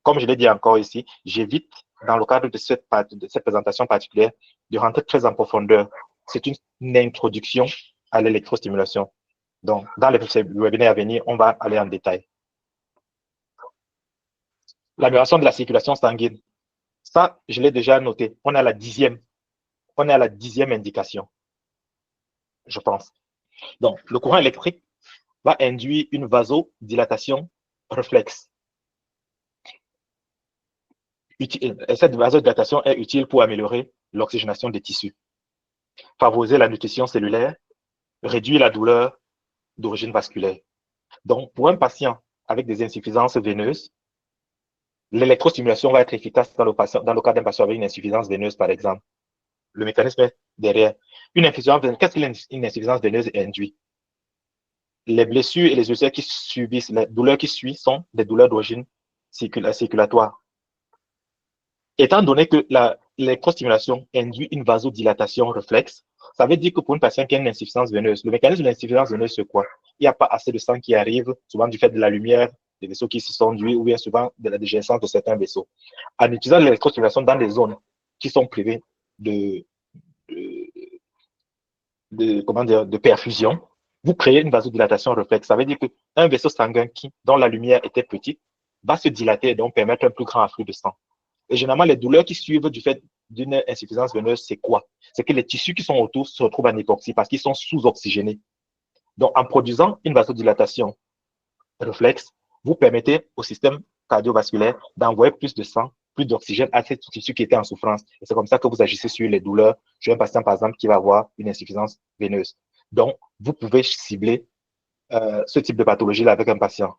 Comme je l'ai dit encore ici, j'évite, dans le cadre de cette présentation particulière, de rentrer très en profondeur. C'est une introduction à l'électrostimulation. Donc, dans les webinaires à venir, on va aller en détail. L'amélioration de la circulation sanguine. Ça, je l'ai déjà noté. On est à la 10e. On est à la 10e indication, je pense. Donc, le courant électrique va induire une vasodilatation réflexe. Cette vasodilatation est utile pour améliorer l'oxygénation des tissus, favoriser la nutrition cellulaire, réduire la douleur d'origine vasculaire. Donc, pour un patient avec des insuffisances veineuses, l'électrostimulation va être efficace dans le cas d'un patient avec une insuffisance veineuse, par exemple. Le mécanisme est derrière. Qu'est-ce qu'une insuffisance veineuse induit? Les blessures et les ulcères qui subissent, les douleurs qui suivent sont des douleurs d'origine circulatoire. Étant donné que l'électrostimulation induit une vasodilatation réflexe, ça veut dire que pour une patiente qui a une insuffisance veineuse, le mécanisme de l'insuffisance veineuse, c'est quoi? Il n'y a pas assez de sang qui arrive, souvent du fait de la lumière, des vaisseaux qui se sont réduits ou bien souvent de la dégénérescence de certains vaisseaux. En utilisant l'électrostimulation dans des zones qui sont privées de perfusion, vous créez une vasodilatation réflexe. Ça veut dire qu'un vaisseau sanguin dont la lumière était petite va se dilater et donc permettre un plus grand afflux de sang. Et généralement, les douleurs qui suivent du fait d'une insuffisance veineuse, c'est quoi? C'est que les tissus qui sont autour se retrouvent en hypoxie parce qu'ils sont sous-oxygénés. Donc, en produisant une vasodilatation réflexe, vous permettez au système cardiovasculaire d'envoyer plus de sang, plus d'oxygène à ces tissus qui étaient en souffrance. Et c'est comme ça que vous agissez sur les douleurs chez un patient, par exemple, qui va avoir une insuffisance veineuse. Donc, vous pouvez cibler ce type de pathologie-là avec un patient.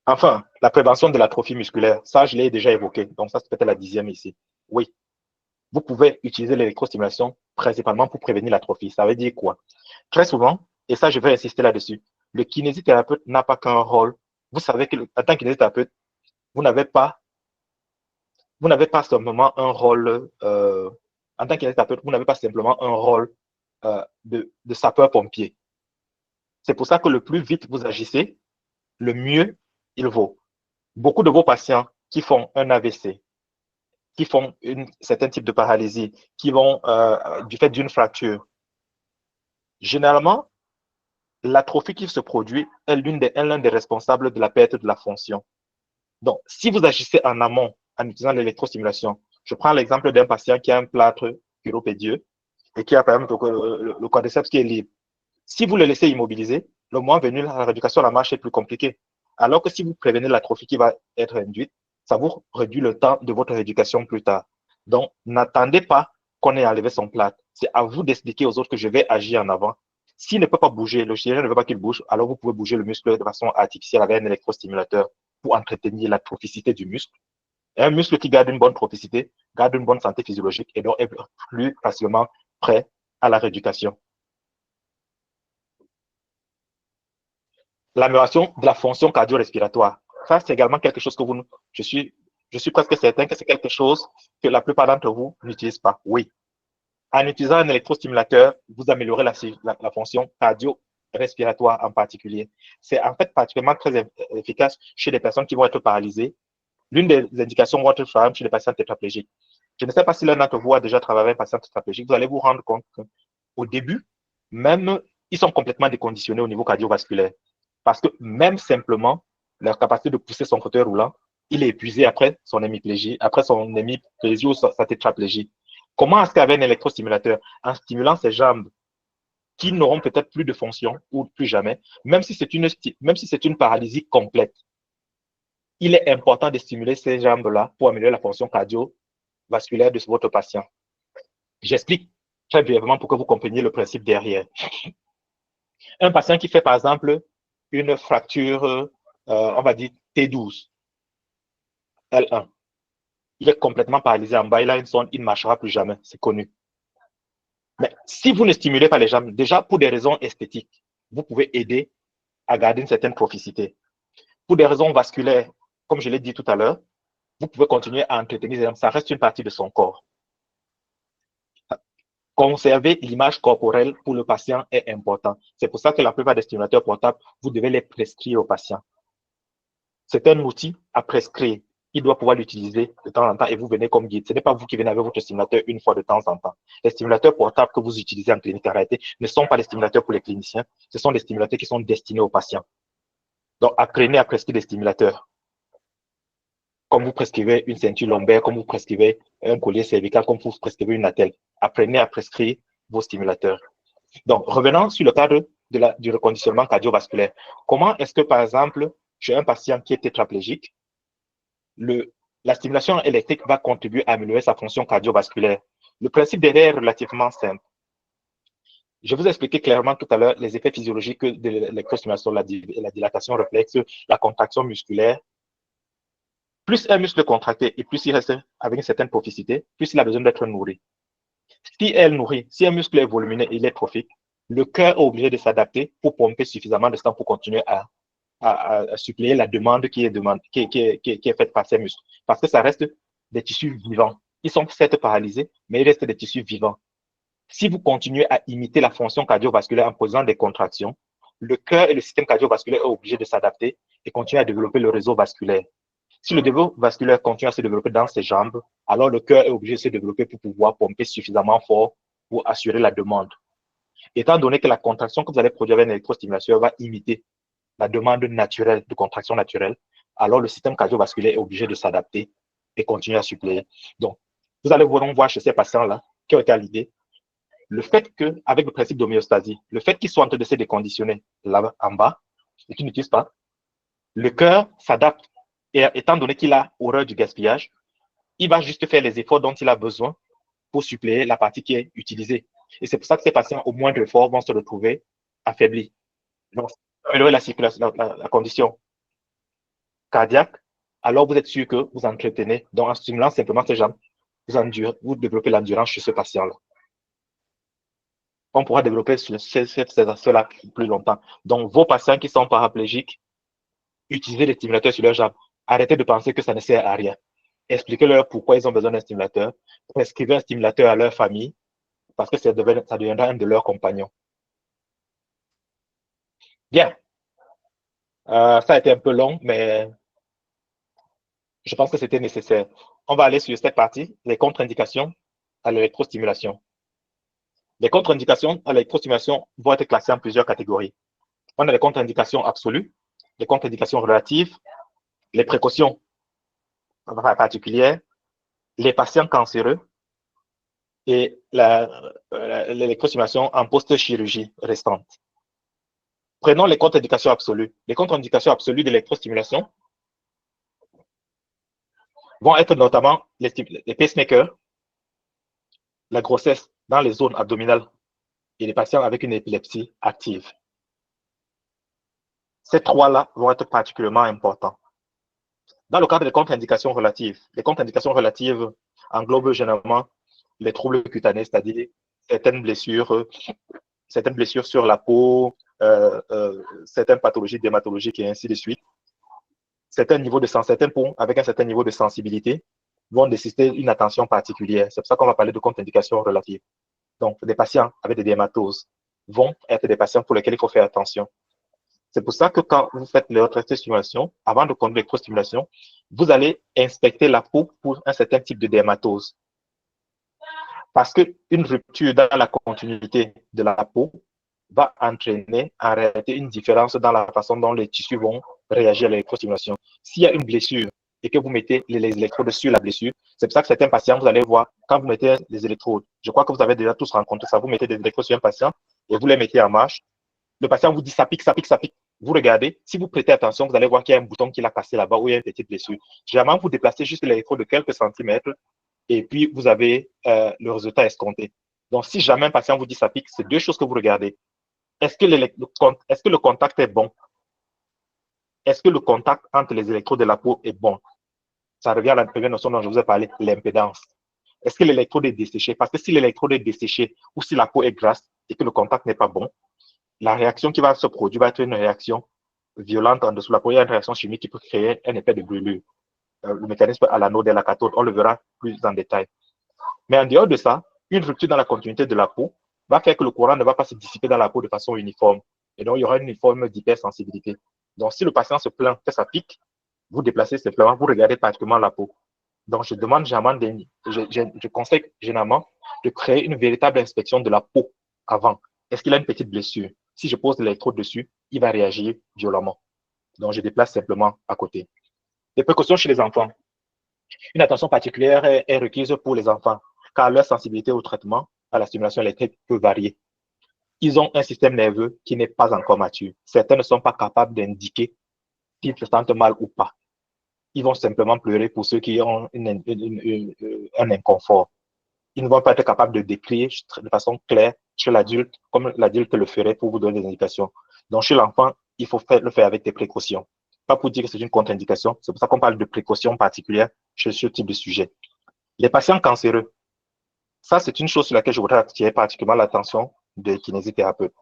Enfin, la prévention de l'atrophie musculaire, ça, je l'ai déjà évoqué. Donc, ça, c'est peut-être la 10e ici. Oui, vous pouvez utiliser l'électrostimulation principalement pour prévenir l'atrophie. Ça veut dire quoi? Très souvent, et ça, je vais insister là-dessus, le kinésithérapeute n'a pas qu'un rôle. Vous savez qu'en tant que kinésithérapeute, vous n'avez pas simplement un rôle, en tant que kinésithérapeute, vous n'avez pas simplement un rôle de sapeur-pompier. C'est pour ça que le plus vite vous agissez, le mieux il vaut. Beaucoup de vos patients qui font un AVC, qui font un certain type de paralysie, qui vont du fait d'une fracture, généralement, l'atrophie qui se produit est l'un des responsables de la perte de la fonction. Donc, si vous agissez en amont en utilisant l'électrostimulation, je prends l'exemple d'un patient qui a un plâtre chiropédieux et qui a par exemple le quadriceps qui est libre. Si vous le laissez immobiliser, le moment venu, la rééducation à la marche est plus compliquée. Alors que si vous prévenez l'atrophie qui va être induite, ça vous réduit le temps de votre rééducation plus tard. Donc, n'attendez pas qu'on ait enlevé son plâtre. C'est à vous d'expliquer aux autres que je vais agir en avant. S'il ne peut pas bouger, le chirurgien ne veut pas qu'il bouge, alors vous pouvez bouger le muscle de façon artificielle avec un électrostimulateur. pour entretenir la trophicité du muscle. Et un muscle qui garde une bonne trophicité, garde une bonne santé physiologique et donc est plus facilement prêt à la rééducation. L'amélioration de la fonction cardio-respiratoire. Ça, c'est également quelque chose que je suis presque certain que c'est quelque chose que la plupart d'entre vous n'utilisent pas. Oui. En utilisant un électrostimulateur, vous améliorez la fonction cardio-respiratoire en particulier. C'est en fait particulièrement très efficace chez les personnes qui vont être paralysées. L'une des indications va être chez les patients tétraplégiques. Je ne sais pas si l'un d'entre vous a déjà travaillé avec un patient tétraplégique. Vous allez vous rendre compte qu'au début, même, ils sont complètement déconditionnés au niveau cardiovasculaire. Parce que même simplement, leur capacité de pousser son fauteuil roulant, il est épuisé après son hémiplégie, ou sa tétraplégie. Comment est-ce qu'avec un électrostimulateur, en stimulant ses jambes qui n'auront peut-être plus de fonction ou plus jamais, même si c'est une paralysie complète, il est important de stimuler ces jambes-là pour améliorer la fonction cardiovasculaire de votre patient. J'explique très brièvement pour que vous compreniez le principe derrière. Un patient qui fait par exemple une fracture, on va dire T12, L1, il est complètement paralysé en bas, il a une sonde, il ne marchera plus jamais, c'est connu. Mais si vous ne stimulez pas les jambes, déjà pour des raisons esthétiques, vous pouvez aider à garder une certaine proficité. Pour des raisons vasculaires, comme je l'ai dit tout à l'heure, vous pouvez continuer à entretenir les jambes, ça reste une partie de son corps. Conserver l'image corporelle pour le patient est important. C'est pour ça que la plupart des stimulateurs portables, vous devez les prescrire au patient. C'est un outil à prescrire. Il doit pouvoir l'utiliser de temps en temps et vous venez comme guide. Ce n'est pas vous qui venez avec votre stimulateur une fois de temps en temps. Les stimulateurs portables que vous utilisez en clinique en réalité ne sont pas des stimulateurs pour les cliniciens. Ce sont des stimulateurs qui sont destinés aux patients. Donc, apprenez à prescrire des stimulateurs. Comme vous prescrivez une ceinture lombaire, comme vous prescrivez un collier cervical, comme vous prescrivez une attelle. Apprenez à prescrire vos stimulateurs. Donc, revenons sur le cadre du reconditionnement cardiovasculaire. Comment est-ce que, par exemple, chez un patient qui est tétraplégique, la stimulation électrique va contribuer à améliorer sa fonction cardiovasculaire? Le principe derrière est relativement simple. Je vous ai expliqué clairement tout à l'heure les effets physiologiques de l'électrostimulation, la dilatation réflexe, la contraction musculaire. Plus un muscle contracté et plus il reste avec une certaine proficité, plus il a besoin d'être nourri. Si un muscle est volumineux et il est trophique, le cœur est obligé de s'adapter pour pomper suffisamment de sang pour continuer à suppléer la demande qui est faite par ces muscles. Parce que ça reste des tissus vivants. Ils sont certes paralysés, mais ils restent des tissus vivants. Si vous continuez à imiter la fonction cardiovasculaire en posant des contractions, le cœur et le système cardiovasculaire sont obligés de s'adapter et continuer à développer le réseau vasculaire. Si le réseau vasculaire continue à se développer dans ses jambes, alors le cœur est obligé de se développer pour pouvoir pomper suffisamment fort pour assurer la demande. Étant donné que la contraction que vous allez produire avec une électrostimulation va imiter la demande naturelle de contraction naturelle, alors le système cardiovasculaire est obligé de s'adapter et continuer à suppléer. Donc, vous allez voir chez ces patients-là qui ont été à l'idée, le fait qu'avec le principe d'homéostasie, le fait qu'ils soient en train de se déconditionner là en bas et qu'ils n'utilisent pas, le cœur s'adapte. Et étant donné qu'il a horreur du gaspillage, il va juste faire les efforts dont il a besoin pour suppléer la partie qui est utilisée. Et c'est pour ça que ces patients, au moindre effort, vont se retrouver affaiblis. Donc, améliorer la condition cardiaque, alors vous êtes sûr que vous entretenez. Donc, en stimulant simplement ces jambes, vous développez l'endurance chez ce patient-là. On pourra développer ces aspects-là plus longtemps. Donc, vos patients qui sont paraplégiques, utilisez des stimulateurs sur leurs jambes. Arrêtez de penser que ça ne sert à rien. Expliquez-leur pourquoi ils ont besoin d'un stimulateur. Prescrivez un stimulateur à leur famille parce que ça deviendra un de leurs compagnons. Bien. Ça a été un peu long, mais je pense que c'était nécessaire. On va aller sur cette partie, les contre-indications à l'électrostimulation. Les contre-indications à l'électrostimulation vont être classées en plusieurs catégories. On a les contre-indications absolues, les contre-indications relatives, les précautions particulières, les patients cancéreux et l'électrostimulation en post-chirurgie restante. Prenons les contre-indications absolues. Les contre-indications absolues de l'électrostimulation vont être notamment les pacemakers, la grossesse dans les zones abdominales et les patients avec une épilepsie active. Ces trois-là vont être particulièrement importants. Dans le cadre des contre-indications relatives, les contre-indications relatives englobent généralement les troubles cutanés, c'est-à-dire certaines blessures sur la peau, certaines pathologies dermatologiques et ainsi de suite. Certains points avec un certain niveau de sensibilité vont nécessiter une attention particulière. C'est pour ça qu'on va parler de contre-indications relatives. Donc, des patients avec des dermatoses vont être des patients pour lesquels il faut faire attention. C'est pour ça que quand vous faites l'électrostimulation, avant de conduire l'électrostimulation, vous allez inspecter la peau pour un certain type de dermatose. Parce qu'une rupture dans la continuité de la peau va entraîner en réalité une différence dans la façon dont les tissus vont réagir à l'électrostimulation. S'il y a une blessure et que vous mettez les électrodes sur la blessure, c'est pour ça que certains patients, vous allez voir, quand vous mettez les électrodes, je crois que vous avez déjà tous rencontré ça, vous mettez des électrodes sur un patient et vous les mettez en marche. Le patient vous dit ça pique, ça pique, ça pique. Vous regardez, si vous prêtez attention, vous allez voir qu'il y a un bouton qui l'a cassé là-bas où il y a une petite blessure. Généralement, vous déplacez juste l'électrode de quelques centimètres et puis vous avez le résultat escompté. Donc, si jamais un patient vous dit ça pique, c'est deux choses que vous regardez. Est-ce que le contact est bon? Est-ce que le contact entre les électrodes de la peau est bon? Ça revient à la première notion dont je vous ai parlé, l'impédance. Est-ce que l'électrode est desséchée? Parce que si l'électrode est desséchée ou si la peau est grasse et que le contact n'est pas bon, la réaction qui va se produire va être une réaction violente en dessous de la peau. Il y a une réaction chimique qui peut créer un effet de brûlure. Le mécanisme à l'anode et à la cathode, on le verra plus en détail. Mais en dehors de ça, une rupture dans la continuité de la peau va faire que le courant ne va pas se dissiper dans la peau de façon uniforme. Et donc, il y aura une forme d'hypersensibilité. Donc, si le patient se plaint que ça pique, vous déplacez simplement, vous regardez pratiquement la peau. Donc, je demande généralement, je conseille généralement de créer une véritable inspection de la peau avant. Est-ce qu'il a une petite blessure? Si je pose l'électrode dessus, il va réagir violemment. Donc, je déplace simplement à côté. Les précautions chez les enfants. Une attention particulière est requise pour les enfants, car leur sensibilité au traitement, à la stimulation électrique peut varier. Ils ont un système nerveux qui n'est pas encore mature. Certains ne sont pas capables d'indiquer s'ils se sentent mal ou pas. Ils vont simplement pleurer pour ceux qui ont un inconfort. Ils ne vont pas être capables de décrire de façon claire chez l'adulte, comme l'adulte le ferait pour vous donner des indications. Donc, chez l'enfant, il faut le faire avec des précautions. Pas pour dire que c'est une contre-indication, c'est pour ça qu'on parle de précautions particulières chez ce type de sujet. Les patients cancéreux, ça, c'est une chose sur laquelle je voudrais attirer particulièrement l'attention des kinésithérapeutes,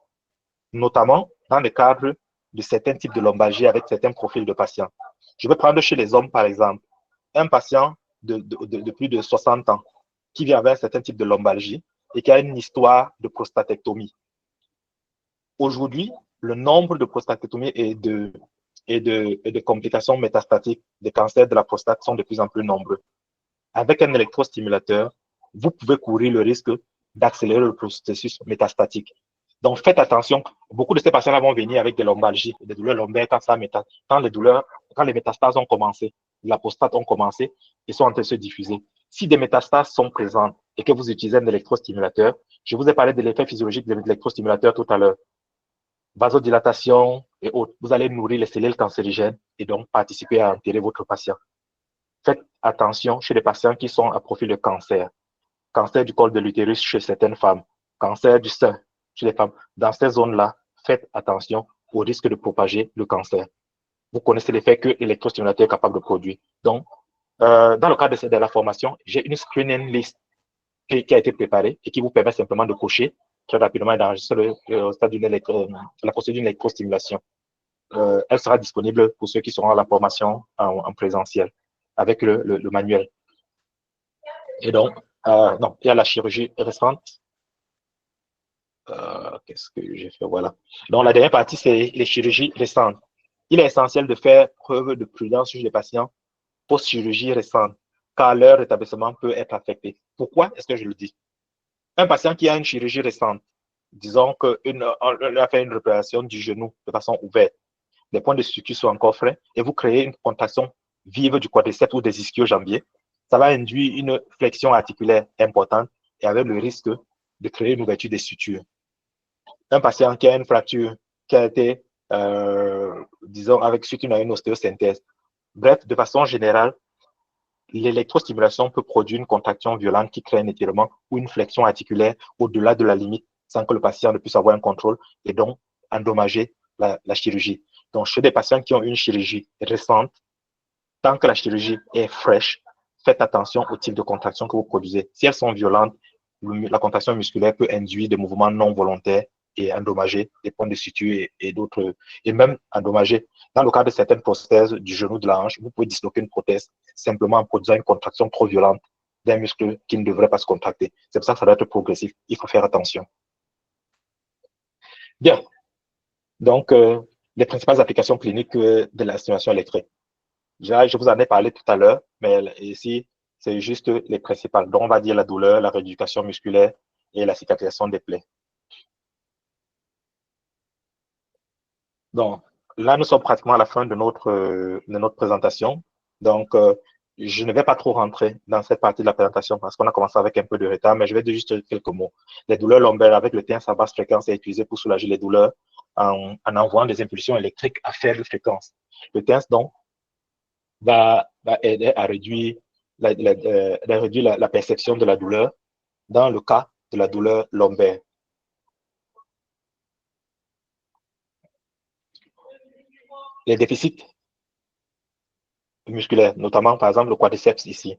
notamment dans le cadre de certains types de lombalgie avec certains profils de patients. Je vais prendre chez les hommes, par exemple, un patient de plus de 60 ans qui vit avec un certain type de lombalgie et qui a une histoire de prostatectomie. Aujourd'hui, le nombre de prostatectomies et de complications métastatiques des cancers de la prostate sont de plus en plus nombreux. Avec un électrostimulateur, vous pouvez courir le risque d'accélérer le processus métastatique. Donc, faites attention. Beaucoup de ces patients-là vont venir avec des lombalgies, des douleurs lombaires quand les métastases ont commencé, la prostate ont commencé et sont en train de se diffuser. Si des métastases sont présentes et que vous utilisez un électrostimulateur, je vous ai parlé de l'effet physiologique de l'électrostimulateur tout à l'heure. Vasodilatation et autres. Vous allez nourrir les cellules cancérigènes et donc participer à enterrer votre patient. Faites attention chez les patients qui sont à profil de cancer. Cancer du col de l'utérus chez certaines femmes, cancer du sein chez les femmes. Dans ces zones-là, faites attention au risque de propager le cancer. Vous connaissez l'effet que l'électrostimulateur est capable de produire. Donc, dans le cadre de la formation, j'ai une screening list qui a été préparée et qui vous permet simplement de cocher très rapidement et d'enregistrer au stade la procédure d'une électrostimulation. Elle sera disponible pour ceux qui seront à la formation en présentiel avec le manuel. Et donc, non, il y a la chirurgie récente. Qu'est-ce que j'ai fait? Voilà. Donc, la dernière partie, c'est les chirurgies récentes. Il est essentiel de faire preuve de prudence sur les patients post-chirurgie récente, car leur rétablissement peut être affecté. Pourquoi est-ce que je le dis? Un patient qui a une chirurgie récente, disons qu'on a fait une opération du genou de façon ouverte, les points de suture sont encore frais, et vous créez une contraction vive du quadriceps ou des ischio-jambiers, ça va induire une flexion articulaire importante et avec le risque de créer une ouverture des sutures. Un patient qui a une fracture qui a été, disons, avec suite à une ostéosynthèse. Bref, de façon générale, l'électrostimulation peut produire une contraction violente qui crée un étirement ou une flexion articulaire au-delà de la limite sans que le patient ne puisse avoir un contrôle et donc endommager la chirurgie. Donc, chez des patients qui ont une chirurgie récente, Tant que la chirurgie est fraîche, faites attention au type de contraction que vous produisez. Si elles sont violentes, la contraction musculaire peut induire des mouvements non volontaires et endommager des points de suture et d'autres, et même endommager. Dans le cas de certaines prothèses du genou, de la hanche, vous pouvez disloquer une prothèse simplement en produisant une contraction trop violente d'un muscle qui ne devrait pas se contracter. C'est pour ça que ça doit être progressif. Il faut faire attention. Bien. Donc, les principales applications cliniques de la stimulation électrique. Je vous en ai parlé tout à l'heure, mais ici, c'est juste les principales. Donc, on va dire la douleur, la rééducation musculaire et la cicatrisation des plaies. Donc, là, nous sommes pratiquement à la fin de notre présentation. Donc, je ne vais pas trop rentrer dans cette partie de la présentation parce qu'on a commencé avec un peu de retard, mais je vais dire juste quelques mots. Les douleurs lombaires avec le TENS à basse fréquence est utilisé pour soulager les douleurs en envoyant des impulsions électriques à faible fréquence. Le TENS, donc, va aider à réduire la perception de la douleur dans le cas de la douleur lombaire. Les déficits musculaires, notamment par exemple le quadriceps ici.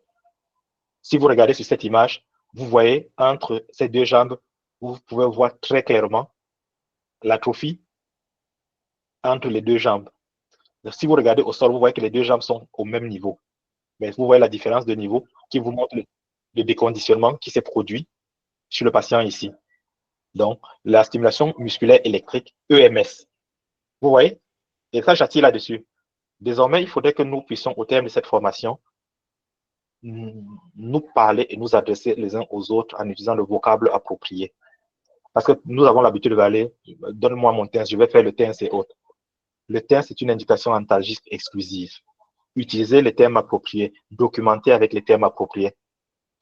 Si vous regardez sur cette image, vous voyez entre ces deux jambes, vous pouvez voir très clairement l'atrophie entre les deux jambes. Donc, si vous regardez au sol, vous voyez que les deux jambes sont au même niveau. Mais vous voyez la différence de niveau qui vous montre le déconditionnement qui s'est produit sur le patient ici. Donc, la stimulation musculaire électrique, EMS. Vous voyez? Et ça, j'attire là-dessus. Désormais, il faudrait que nous puissions, au terme de cette formation, nous parler et nous adresser les uns aux autres en utilisant le vocable approprié. Parce que nous avons l'habitude de aller, donne-moi mon TENS, je vais faire le TENS et autres. Le TENS est une indication antalgique exclusive. Utilisez les termes appropriés, documentez avec les termes appropriés.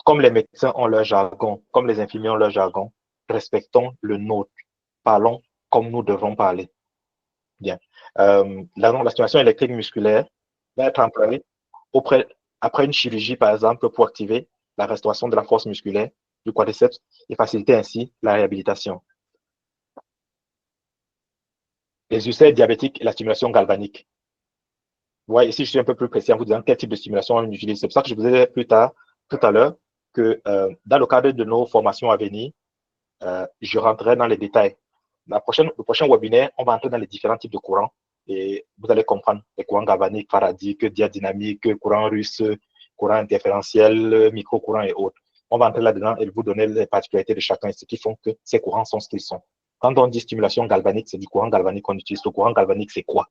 Comme les médecins ont leur jargon, comme les infirmiers ont leur jargon, respectons le nôtre. Parlons comme nous devons parler. Bien. La stimulation électrique musculaire va être employée après une chirurgie, par exemple, pour activer la restauration de la force musculaire du quadriceps et faciliter ainsi la réhabilitation. Les ulcères diabétiques et la stimulation galvanique. Vous voyez, ici, je suis un peu plus précis en vous disant quel type de stimulation on utilise. C'est pour ça que je vous ai dit tout à l'heure que dans le cadre de nos formations à venir, je rentrerai dans les détails. Le prochain webinaire, on va entrer dans les différents types de courants et vous allez comprendre les courants galvaniques, faradiques, diadynamiques, courants russes, courants interférentiels, micro-courants et autres. On va entrer là-dedans et vous donner les particularités de chacun et ce qui font que ces courants sont ce qu'ils sont. Quand on dit stimulation galvanique, c'est du courant galvanique qu'on utilise. Le courant galvanique, c'est quoi?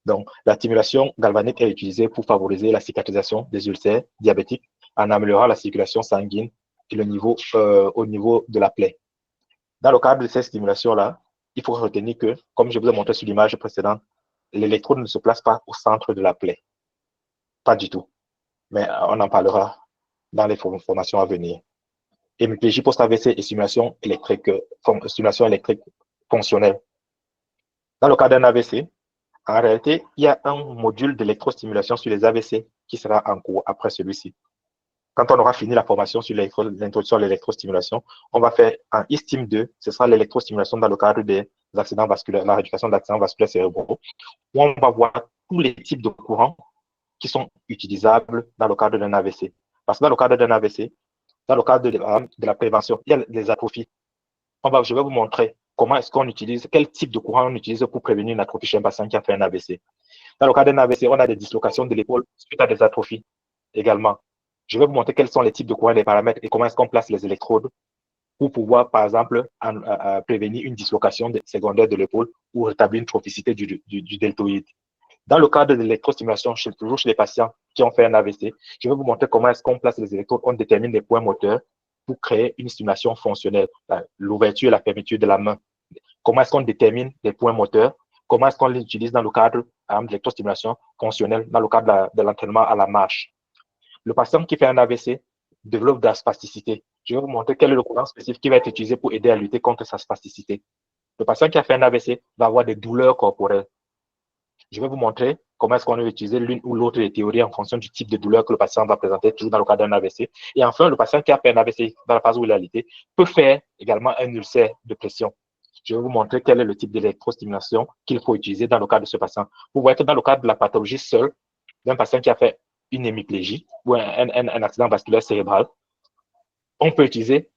Donc, la stimulation galvanique est utilisée pour favoriser la cicatrisation des ulcères diabétiques en améliorant la circulation sanguine et le niveau, au niveau de la plaie. Dans le cadre de cette stimulation-là, il faut retenir que, comme je vous ai montré sur l'image précédente, l'électrode ne se place pas au centre de la plaie. Pas du tout. Mais on en parlera dans les formations à venir. Hémiplégie post-AVC et stimulation électrique fonctionnelle. Dans le cas d'un AVC, en réalité, il y a un module d'électrostimulation sur les AVC qui sera en cours après celui-ci. Quand on aura fini la formation sur l'introduction à l'électrostimulation, on va faire un ISTIM 2, ce sera l'électrostimulation dans le cadre des accidents vasculaires, la rééducation d'accidents vasculaires cérébraux, où on va voir tous les types de courants qui sont utilisables dans le cadre d'un AVC. Parce que dans le cadre d'un AVC, dans le cadre de la prévention, il y a les atrophies. Je vais vous montrer comment est-ce qu'on utilise, quel type de courant on utilise pour prévenir une atrophie chez un patient qui a fait un AVC. Dans le cas d'un AVC, on a des dislocations de l'épaule suite à des atrophies également. Je vais vous montrer quels sont les types de courants et les paramètres et comment est-ce qu'on place les électrodes pour pouvoir, par exemple, prévenir une dislocation secondaire de l'épaule ou rétablir une trophicité du deltoïde. Dans le cadre de l'électrostimulation, toujours chez les patients qui ont fait un AVC, je vais vous montrer comment est-ce qu'on place les électrodes, on détermine les points moteurs pour créer une stimulation fonctionnelle, l'ouverture et la fermeture de la main. Comment est-ce qu'on détermine les points moteurs? Comment est-ce qu'on les utilise dans le cadre de l'électrostimulation fonctionnelle, dans le cadre de l'entraînement à la marche? Le patient qui fait un AVC développe de la spasticité. Je vais vous montrer quel est le courant spécifique qui va être utilisé pour aider à lutter contre sa spasticité. Le patient qui a fait un AVC va avoir des douleurs corporelles. Je vais vous montrer comment est-ce qu'on va utiliser l'une ou l'autre des théories en fonction du type de douleur que le patient va présenter, toujours dans le cadre d'un AVC. Et enfin, le patient qui a fait un AVC dans la phase où il a lutté peut faire également un ulcère de pression. Je vais vous montrer quel est le type d'électrostimulation qu'il faut utiliser dans le cas de ce patient. Vous voyez que dans le cadre de la pathologie seule, d'un patient qui a fait une hémiplégie ou un accident vasculaire cérébral, on peut utiliser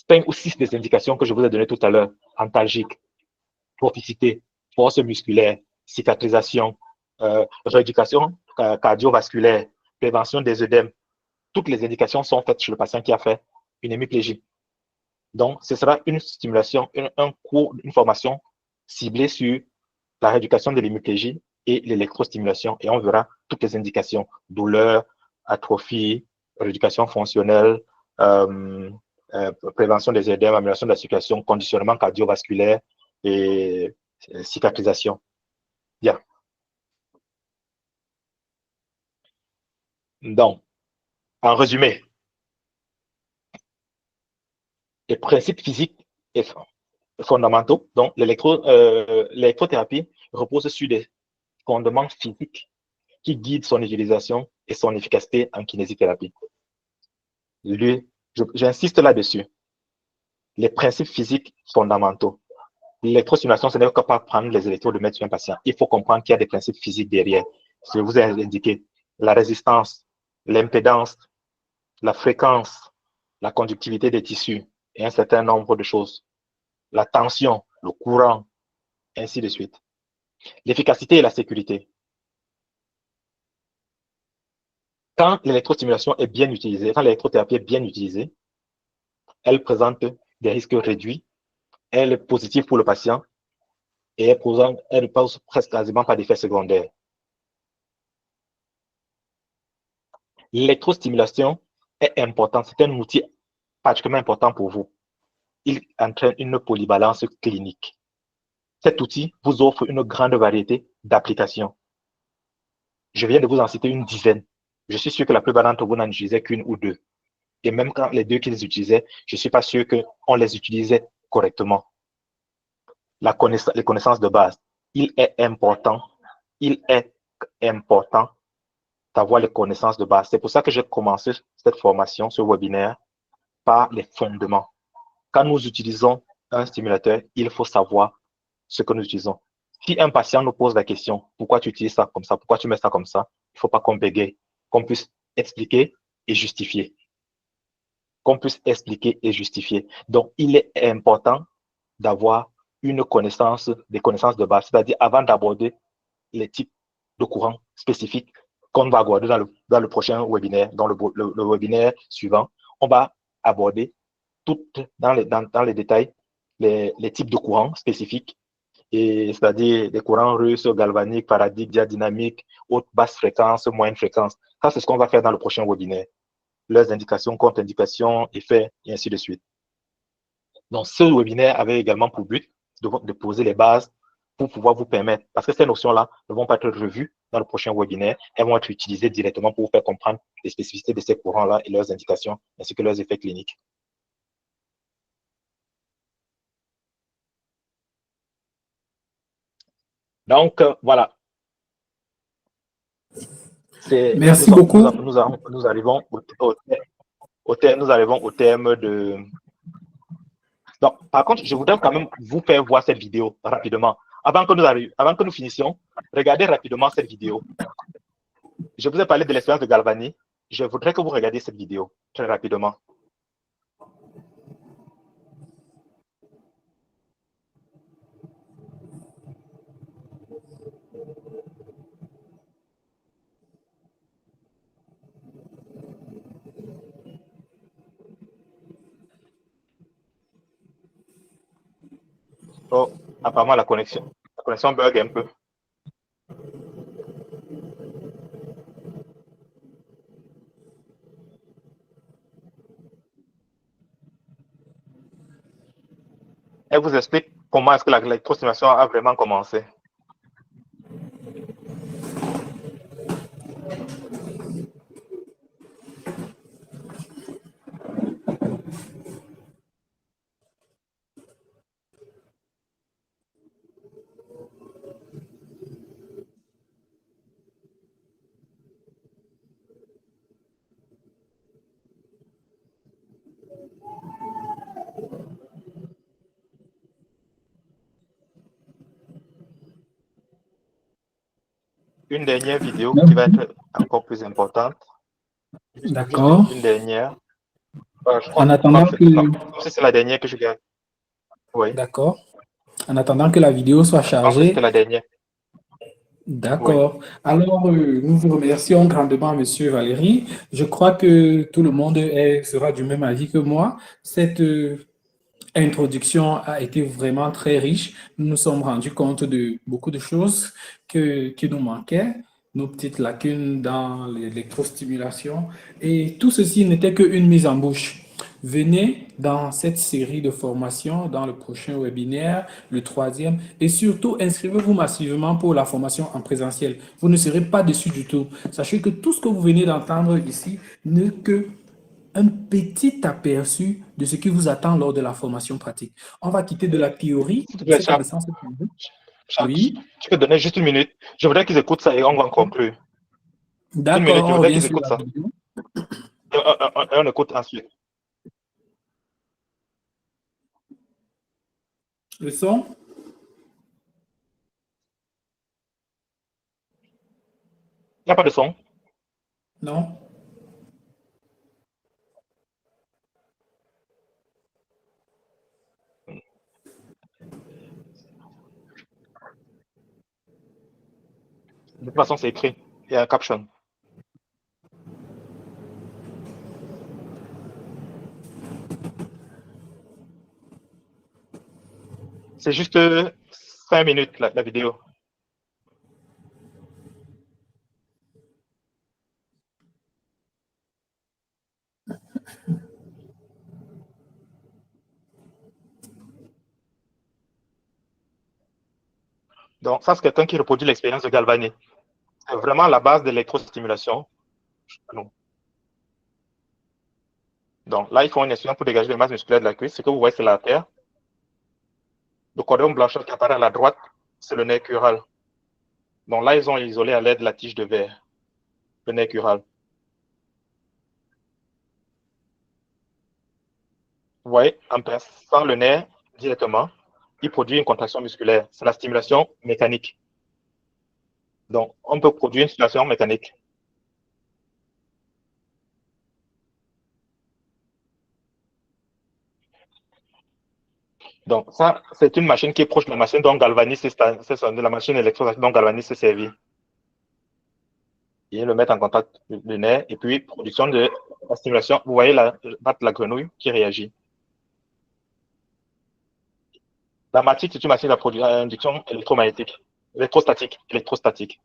5 ou 6 des indications que je vous ai données tout à l'heure: antalgique, trophicité, force musculaire, cicatrisation, rééducation cardiovasculaire, prévention des œdèmes. Toutes les indications sont faites chez le patient qui a fait une hémiplégie. Donc, ce sera une stimulation, un cours, une formation ciblée sur la rééducation de l'hémiplégie et l'électrostimulation. Et on verra toutes les indications: douleur, atrophie, rééducation fonctionnelle, prévention des œdèmes, amélioration de la circulation, conditionnement cardiovasculaire et cicatrisation. Bien. Donc, en résumé, les principes physiques et fondamentaux. Donc, l'électrothérapie repose sur des fondements physiques qui guident son utilisation et son efficacité en kinésithérapie. J'insiste là-dessus. Les principes physiques fondamentaux. L'électrostimulation, ce n'est pas prendre les électrodes de mettre sur un patient. Il faut comprendre qu'il y a des principes physiques derrière. Je vous ai indiqué la résistance, l'impédance, la fréquence, la conductivité des tissus et un certain nombre de choses. La tension, le courant, ainsi de suite. L'efficacité et la sécurité. Quand l'électrostimulation est bien utilisée, quand l'électrothérapie est bien utilisée, elle présente des risques réduits, elle est positive pour le patient et elle ne pose presque quasiment pas d'effets secondaires. L'électrostimulation est importante, c'est un outil particulièrement important pour vous. Il entraîne une polyvalence clinique. Cet outil vous offre une grande variété d'applications. Je viens de vous en citer une dizaine. Je suis sûr que la plupart d'entre vous n'en utilisaient qu'une ou deux. Et même quand les deux qu'ils utilisaient, je ne suis pas sûr qu'on les utilisait correctement. Les connaissances de base. Il est important d'avoir les connaissances de base. C'est pour ça que j'ai commencé cette formation, ce webinaire, par les fondements. Quand nous utilisons un stimulateur, il faut savoir ce que nous utilisons. Si un patient nous pose la question: pourquoi tu utilises ça comme ça, pourquoi tu mets ça comme ça, il ne faut pas qu'on bégaye, qu'on puisse expliquer et justifier. Donc, il est important d'avoir des connaissances de base, c'est-à-dire avant d'aborder les types de courants spécifiques qu'on va aborder dans le prochain webinaire, dans le webinaire suivant, on va aborder dans les détails les types de courants spécifiques, c'est-à-dire des courants russes, galvaniques, paradiques, diadynamiques, haute, basse fréquence, moyenne fréquence. Ça, c'est ce qu'on va faire dans le prochain webinaire. Leurs indications, contre-indications, effets, et ainsi de suite. Donc, ce webinaire avait également pour but de poser les bases pour pouvoir vous permettre, parce que ces notions-là ne vont pas être revues dans le prochain webinaire, elles vont être utilisées directement pour vous faire comprendre les spécificités de ces courants-là et leurs indications, ainsi que leurs effets cliniques. Donc, voilà. Merci beaucoup. Nous arrivons au terme de... Donc, par contre, je voudrais quand même vous faire voir cette vidéo rapidement. Avant que nous finissions, regardez rapidement cette vidéo. Je vous ai parlé de l'expérience de Galvani. Je voudrais que vous regardiez cette vidéo très rapidement. Oh, apparemment, la connexion bug un peu. Elle vous explique comment est-ce que l'électrostimulation a vraiment commencé. Une dernière vidéo qui va être encore plus importante. Juste D'accord. une dernière. Je En crois attendant que que, non, c'est la dernière que je gagne. Oui, d'accord. En attendant que la vidéo soit je pense que c'était chargée. la dernière. Oui. D'accord. Alors, nous vous remercions grandement, Monsieur Valéry. Je crois que tout le monde sera du même avis que moi. Cette introduction a été vraiment très riche. Nous nous sommes rendus compte de beaucoup de choses qui nous manquaient, nos petites lacunes dans l'électrostimulation. Et tout ceci n'était qu'une mise en bouche. Venez dans cette série de formations, dans le prochain webinaire, le troisième, et surtout inscrivez-vous massivement pour la formation en présentiel. Vous ne serez pas déçus du tout. Sachez que tout ce que vous venez d'entendre ici n'est que un petit aperçu de ce qui vous attend lors de la formation pratique. On va quitter de la théorie, S'il te de plaît, ces Charles, connaissances théoriques. Charles, Oui, tu peux donner juste une minute. Je voudrais qu'ils écoutent ça et on va conclure. Une d'accord, minute, je on voudrais revient qu'ils sur écoutent la ça. vidéo. Et on écoute ensuite. Le son? Il n'y a pas de son. Non? De toute façon, c'est écrit. Il y a un caption. C'est juste 5 minutes, la vidéo. Donc, ça, c'est quelqu'un qui reproduit l'expérience de Galvani. C'est vraiment la base de l'électrostimulation. Donc, là, ils font une insuffisance pour dégager les masses musculaires de la cuisse. Ce que vous voyez, c'est l'artère. Le cordon blanchâtre qui apparaît à la droite, c'est le nerf cural. Donc là, ils ont isolé à l'aide de la tige de verre, le nerf cural. Vous voyez, en pressant le nerf directement, il produit une contraction musculaire. C'est la stimulation mécanique. Donc, on peut produire une stimulation mécanique. Donc, ça, c'est une machine qui est proche de la machine dont Galvani, c'est de la machine électrostatique dont Galvani s'est servi. Et le mettre en contact le nerf, et puis production de la stimulation. Vous voyez la grenouille qui réagit. La matrice, c'est une machine à induction électromagnétique, électrostatique.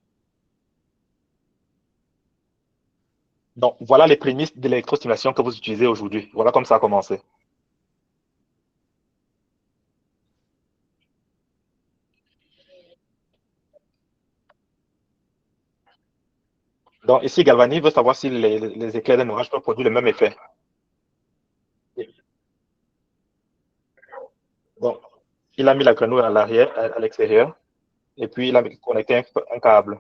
Donc, voilà les prémices de l'électrostimulation que vous utilisez aujourd'hui. Voilà comme ça a commencé. Donc, ici, Galvani veut savoir si les éclairs d'un orage peuvent produire le même effet. Donc, il a mis la grenouille à l'arrière, à l'extérieur, et puis il a connecté un câble.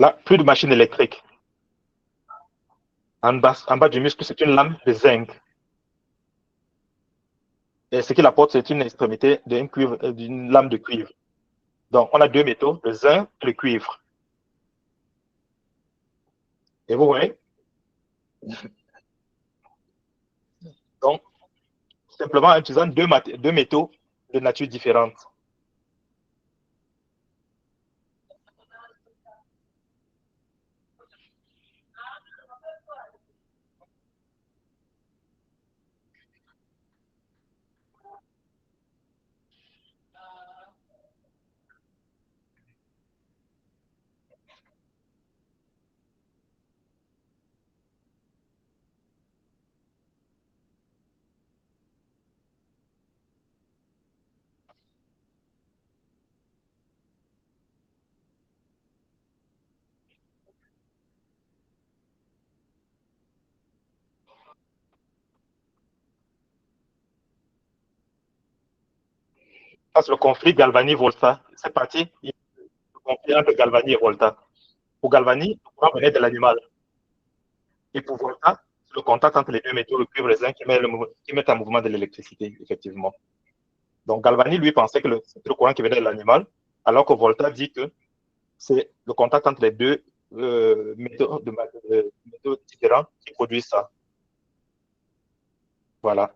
Là, plus de machine électrique. En bas du muscle, c'est une lame de zinc. Et ce qu'il apporte, c'est une extrémité d'une lame de cuivre. Donc, on a deux métaux, le zinc et le cuivre. Et vous voyez, donc, simplement en utilisant deux métaux de nature différente. passe le conflit Galvani-Volta. C'est parti, il y a le conflit entre Galvani et Volta. Pour Galvani, le courant venait de l'animal. Et pour Volta, c'est le contact entre les deux métaux, le cuivre et le zinc, qui met en mouvement de l'électricité, effectivement. Donc Galvani, lui, pensait que c'était le courant qui venait de l'animal, alors que Volta dit que c'est le contact entre les deux métaux différents qui produisent ça. Voilà.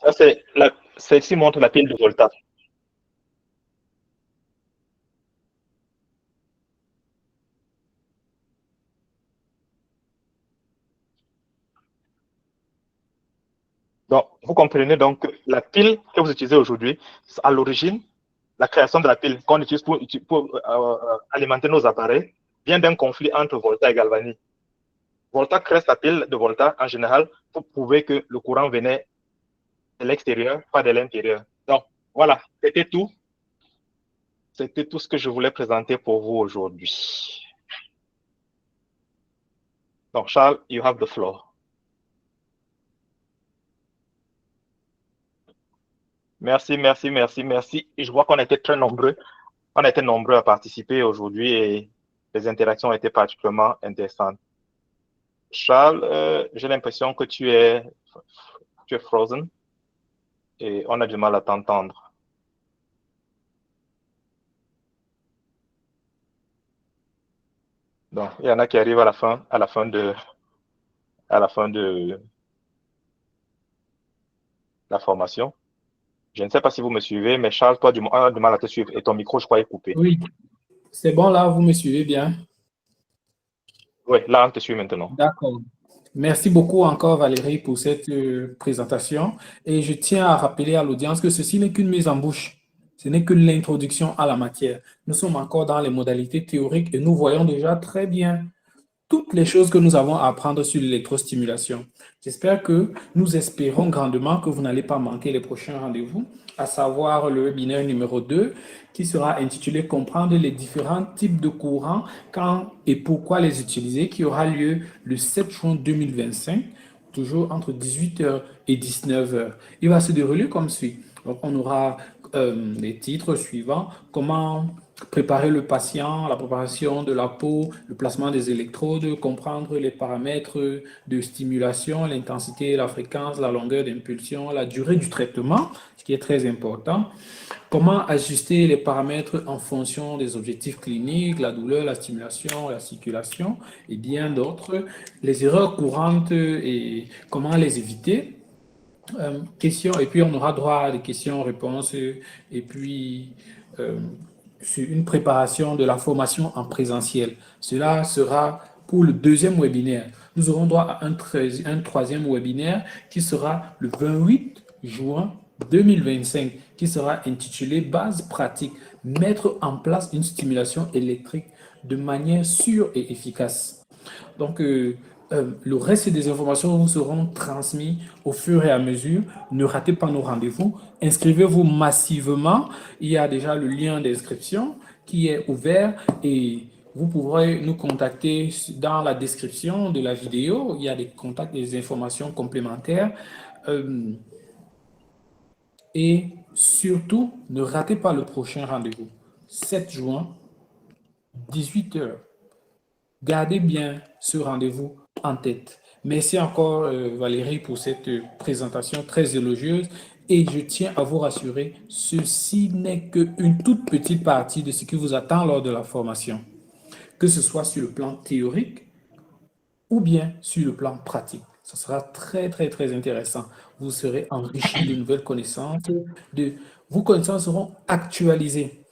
Ça, celle-ci montre la pile de Volta. Donc, vous comprenez donc que la pile que vous utilisez aujourd'hui, à l'origine, la création de la pile qu'on utilise pour alimenter nos appareils vient d'un conflit entre Volta et Galvani. Volta crée sa pile de Volta en général pour prouver que le courant venait de l'extérieur, pas de l'intérieur. Donc, voilà, c'était tout. C'était tout ce que je voulais présenter pour vous aujourd'hui. Donc, Charles, you have the floor. Merci, merci, merci, merci. Et je vois qu'on était très nombreux. On a été nombreux à participer aujourd'hui et les interactions ont été particulièrement intéressantes. Charles, j'ai l'impression que tu es frozen et on a du mal à t'entendre. Donc, il y en a qui arrivent à la fin de la formation. Je ne sais pas si vous me suivez, mais Charles, toi, on a du mal à te suivre et ton micro, je crois, est coupé. Oui, c'est bon là, vous me suivez bien? Oui, là, on te suit maintenant. D'accord. Merci beaucoup encore Valérie pour cette présentation et je tiens à rappeler à l'audience que ceci n'est qu'une mise en bouche. Ce n'est que l'introduction à la matière. Nous sommes encore dans les modalités théoriques et nous voyons déjà très bien toutes les choses que nous avons à apprendre sur l'électrostimulation. J'espère que nous espérons grandement que vous n'allez pas manquer les prochains rendez-vous, à savoir le webinaire numéro 2 qui sera intitulé Comprendre les différents types de courants, quand et pourquoi les utiliser, qui aura lieu le 7 juin 2025, toujours entre 18h et 19h. Il va se dérouler comme suit. Donc, on aura les titres suivants. Comment préparer le patient, la préparation de la peau, le placement des électrodes, comprendre les paramètres de stimulation, l'intensité, la fréquence, la longueur d'impulsion, la durée du traitement, ce qui est très important. Comment ajuster les paramètres en fonction des objectifs cliniques, la douleur, la stimulation, la circulation et bien d'autres. Les erreurs courantes et comment les éviter. Questions, et puis on aura droit à des questions-réponses et puis sur une préparation de la formation en présentiel. Cela sera pour le deuxième webinaire. Nous aurons droit à un troisième webinaire qui sera le 28 juin 2025, qui sera intitulé Base pratique, mettre en place une stimulation électrique de manière sûre et efficace. Donc, le reste des informations vous seront transmises au fur et à mesure. Ne ratez pas nos rendez-vous. Inscrivez-vous massivement. Il y a déjà le lien d'inscription qui est ouvert et vous pourrez nous contacter dans la description de la vidéo. Il y a des contacts, des informations complémentaires. Et surtout, ne ratez pas le prochain rendez-vous. 7 juin, 18h. Gardez bien ce rendez-vous en tête. Merci encore Valérie pour cette présentation très élogieuse et je tiens à vous rassurer, ceci n'est qu'une toute petite partie de ce qui vous attend lors de la formation, que ce soit sur le plan théorique ou bien sur le plan pratique. Ce sera très, très, très intéressant. Vous serez enrichi de nouvelles connaissances, vos connaissances seront actualisées.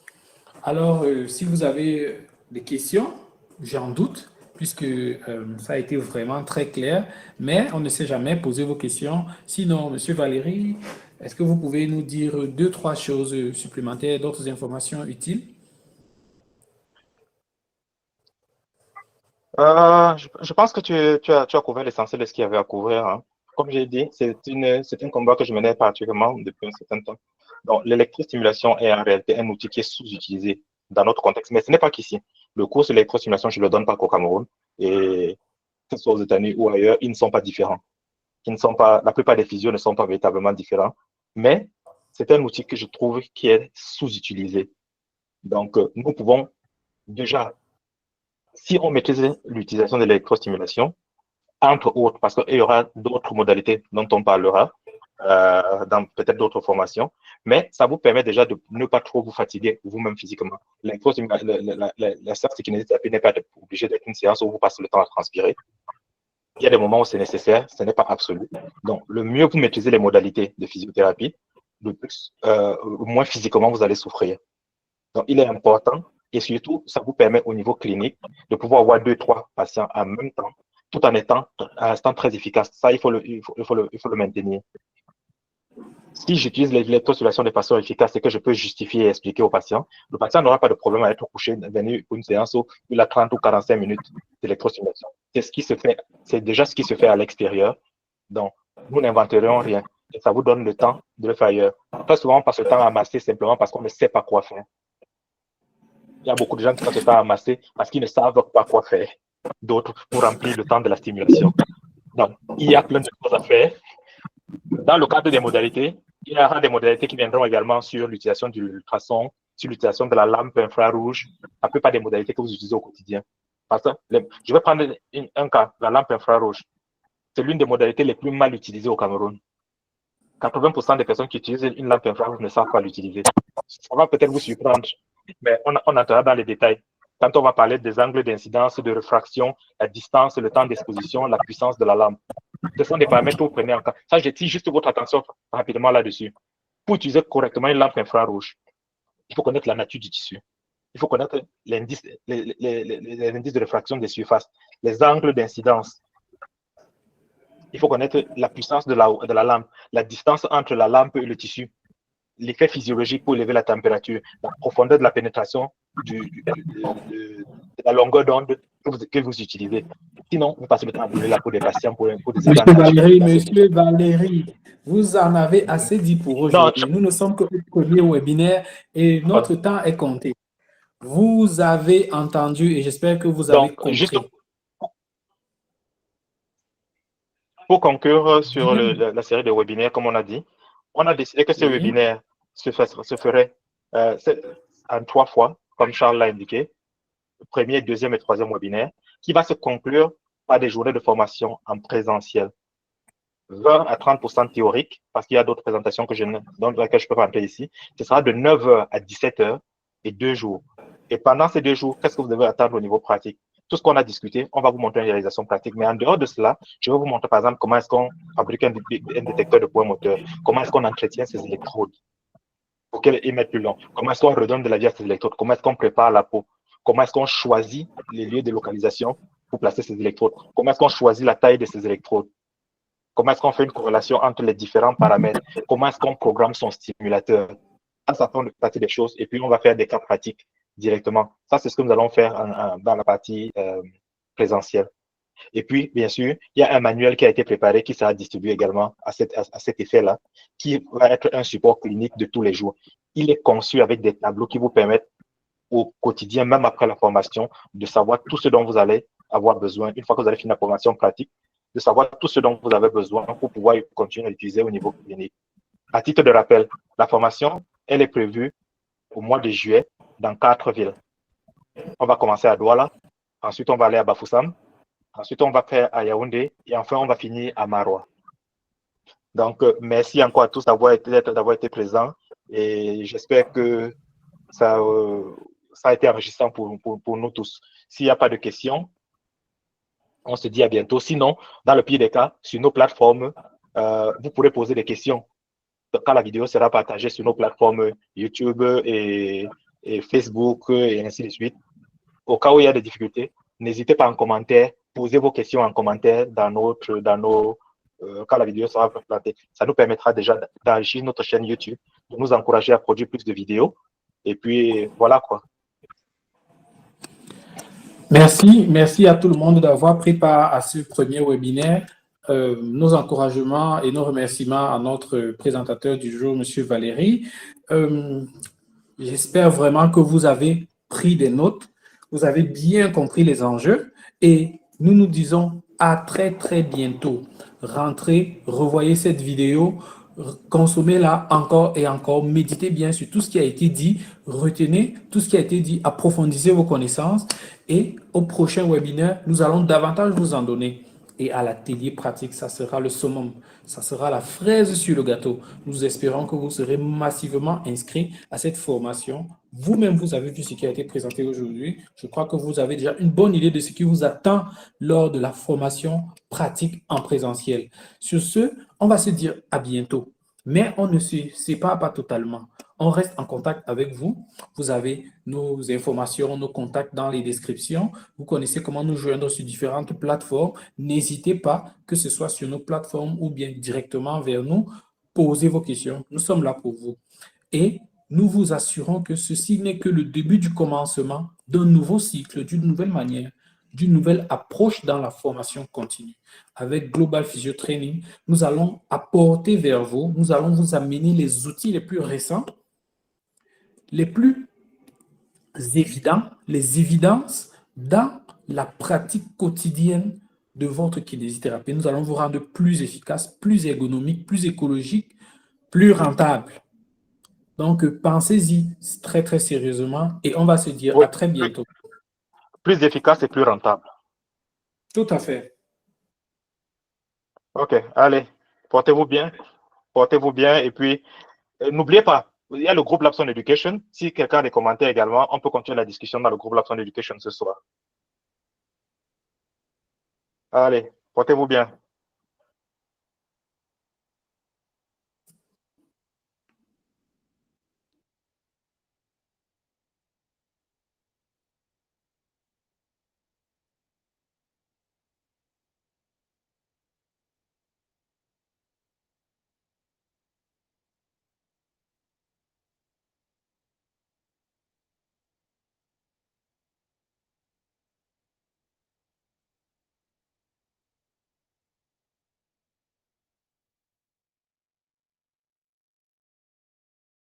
Alors, si vous avez des questions, j'en doute, puisque ça a été vraiment très clair, mais on ne sait jamais, posez vos questions. Sinon, Monsieur Valérie, est-ce que vous pouvez nous dire deux, trois choses supplémentaires, d'autres informations utiles? Je pense que tu as couvert l'essentiel de ce qu'il y avait à couvrir, hein. Comme j'ai dit, c'est un combat que je menais particulièrement depuis un certain temps. Donc, l'électrostimulation est en réalité un outil qui est sous-utilisé dans notre contexte, mais ce n'est pas qu'ici. Le cours sur l'électrostimulation, je ne le donne pas qu'au Cameroun, et que ce soit aux États-Unis ou ailleurs, ils ne sont pas différents. La plupart des physios ne sont pas véritablement différents, mais c'est un outil que je trouve qui est sous-utilisé. Donc, nous pouvons déjà, si on maîtrise l'utilisation de l'électrostimulation, entre autres, parce qu'il y aura d'autres modalités dont on parlera dans peut-être d'autres formations, mais ça vous permet déjà de ne pas trop vous fatiguer vous-même physiquement. La séance de kinésithérapie n'est pas obligée d'être une séance où vous passez le temps à transpirer. Il y a des moments où c'est nécessaire, ce n'est pas absolu. Donc, le mieux vous maîtrisez les modalités de physiothérapie, le moins physiquement vous allez souffrir. Donc, il est important et surtout, ça vous permet au niveau clinique de pouvoir avoir 2, 3 patients en même temps, tout en restant très efficace. Ça, il faut le maintenir. Si j'utilise l'électrostimulation de façon efficace, c'est que je peux justifier et expliquer au patient. Le patient n'aura pas de problème à être couché, venir pour une séance où il a 30 ou 45 minutes d'électrostimulation. C'est déjà ce qui se fait à l'extérieur. Donc, nous n'inventerions rien. Et ça vous donne le temps de le faire ailleurs. Très souvent, on passe le temps à masser simplement parce qu'on ne sait pas quoi faire. Il y a beaucoup de gens qui passent le temps à masser parce qu'ils ne savent pas quoi faire. D'autres pour remplir le temps de la stimulation. Donc, il y a plein de choses à faire. Dans le cadre des modalités, il y aura des modalités qui viendront également sur l'utilisation de l'ultrason, sur l'utilisation de la lampe infrarouge, la plupart des modalités que vous utilisez au quotidien. Parce que je vais prendre un cas, la lampe infrarouge. C'est l'une des modalités les plus mal utilisées au Cameroun. 80% des personnes qui utilisent une lampe infrarouge ne savent pas l'utiliser. Ça va peut-être vous surprendre, mais on entrera dans les détails. Quand on va parler des angles d'incidence, de réfraction, la distance, le temps d'exposition, la puissance de la lampe. Ce sont des paramètres que vous prenez en compte. Ça, j'attire juste votre attention rapidement là-dessus. Pour utiliser correctement une lampe infrarouge, il faut connaître la nature du tissu. Il faut connaître l'indice de réfraction des surfaces, les angles d'incidence. Il faut connaître la puissance de la lampe, la distance entre la lampe et le tissu, l'effet physiologique pour élever la température, la profondeur de la pénétration de la longueur d'onde que vous utilisez. Sinon, vous passez le temps à brûler la peau des patients pour des effets antalgiques. Monsieur Valéry, vous en avez assez dit pour aujourd'hui. Nous ne sommes que le premier webinaire et notre temps est compté. Vous avez entendu et j'espère que vous avez compris. Juste pour conclure sur la série de webinaires, comme on a dit, on a décidé que ce webinaire se ferait en 3 fois, comme Charles l'a indiqué, le premier, deuxième et troisième webinaire, qui va se conclure par des journées de formation en présentiel. 20 à 30% théorique, parce qu'il y a d'autres présentations dans lesquelles je peux rentrer ici. Ce sera de 9h à 17h et 2 jours. Et pendant ces 2 jours, qu'est-ce que vous devez attendre au niveau pratique? Tout ce qu'on a discuté, on va vous montrer une réalisation pratique. Mais en dehors de cela, je vais vous montrer, par exemple, comment est-ce qu'on fabrique un détecteur de poids moteur, comment est-ce qu'on entretient ces électrodes pour qu'elles émettent plus long, comment est-ce qu'on redonne de la vie à ces électrodes, comment est-ce qu'on prépare la peau, comment est-ce qu'on choisit les lieux de localisation pour placer ces électrodes, comment est-ce qu'on choisit la taille de ces électrodes, comment est-ce qu'on fait une corrélation entre les différents paramètres, comment est-ce qu'on programme son stimulateur. Ça prend partie des choses et puis on va faire des cas pratiques directement. Ça, c'est ce que nous allons faire dans la partie présentielle. Et puis, bien sûr, il y a un manuel qui a été préparé qui sera distribué également à cet effet-là, qui va être un support clinique de tous les jours. Il est conçu avec des tableaux qui vous permettent au quotidien, même après la formation, de savoir tout ce dont vous allez avoir besoin, une fois que vous avez fini la formation pratique, de savoir tout ce dont vous avez besoin pour pouvoir continuer à l'utiliser au niveau clinique. À titre de rappel, la formation, elle est prévue au mois de juillet dans 4 villes. On va commencer à Douala, ensuite on va aller à Bafoussam, ensuite on va faire à Yaoundé et enfin on va finir à Maroua. Donc, merci encore à tous d'avoir été présents et j'espère que ça a été enrichissant pour nous tous. S'il n'y a pas de questions, on se dit à bientôt. Sinon, dans le pire des cas, sur nos plateformes, vous pourrez poser des questions. Quand la vidéo sera partagée sur nos plateformes YouTube et Facebook et ainsi de suite, au cas où il y a des difficultés, n'hésitez pas en commentaire, posez vos questions en commentaire quand la vidéo sera présentée. Ça nous permettra déjà d'enrichir notre chaîne YouTube, de nous encourager à produire plus de vidéos. Et puis, voilà quoi. Merci à tout le monde d'avoir pris part à ce premier webinaire. Nos encouragements et nos remerciements à notre présentateur du jour, M. Valéry. J'espère vraiment que vous avez pris des notes, vous avez bien compris les enjeux et nous nous disons à très bientôt. Rentrez, revoyez cette vidéo, consommez-la encore et encore, méditez bien sur tout ce qui a été dit, retenez tout ce qui a été dit, approfondissez vos connaissances et au prochain webinaire, nous allons davantage vous en donner. Et à l'atelier pratique, ça sera le summum, ça sera la fraise sur le gâteau. Nous espérons que vous serez massivement inscrits à cette formation. Vous-même, vous avez vu ce qui a été présenté aujourd'hui. Je crois que vous avez déjà une bonne idée de ce qui vous attend lors de la formation pratique en présentiel. Sur ce, on va se dire à bientôt. Mais on ne se sépare pas totalement. On reste en contact avec vous. Vous avez nos informations, nos contacts dans les descriptions. Vous connaissez comment nous joindre sur différentes plateformes. N'hésitez pas, que ce soit sur nos plateformes ou bien directement vers nous, posez vos questions. Nous sommes là pour vous. Et nous vous assurons que ceci n'est que le début du commencement d'un nouveau cycle, d'une nouvelle manière, d'une nouvelle approche dans la formation continue. Avec Global Physio Training, nous allons apporter vers vous, nous allons vous amener les outils les plus récents, les plus évidents, les évidences dans la pratique quotidienne de votre kinésithérapie. Nous allons vous rendre plus efficace, plus ergonomique, plus écologique, plus rentable. Donc, pensez-y très sérieusement et on va se dire Oui, à très bientôt. plus efficace et plus rentable. Tout à fait. OK, allez, portez-vous bien et puis n'oubliez pas, il y a le groupe Labs on Education. Si quelqu'un a des commentaires également, on peut continuer la discussion dans le groupe Labs on Education ce soir. Allez, portez-vous bien.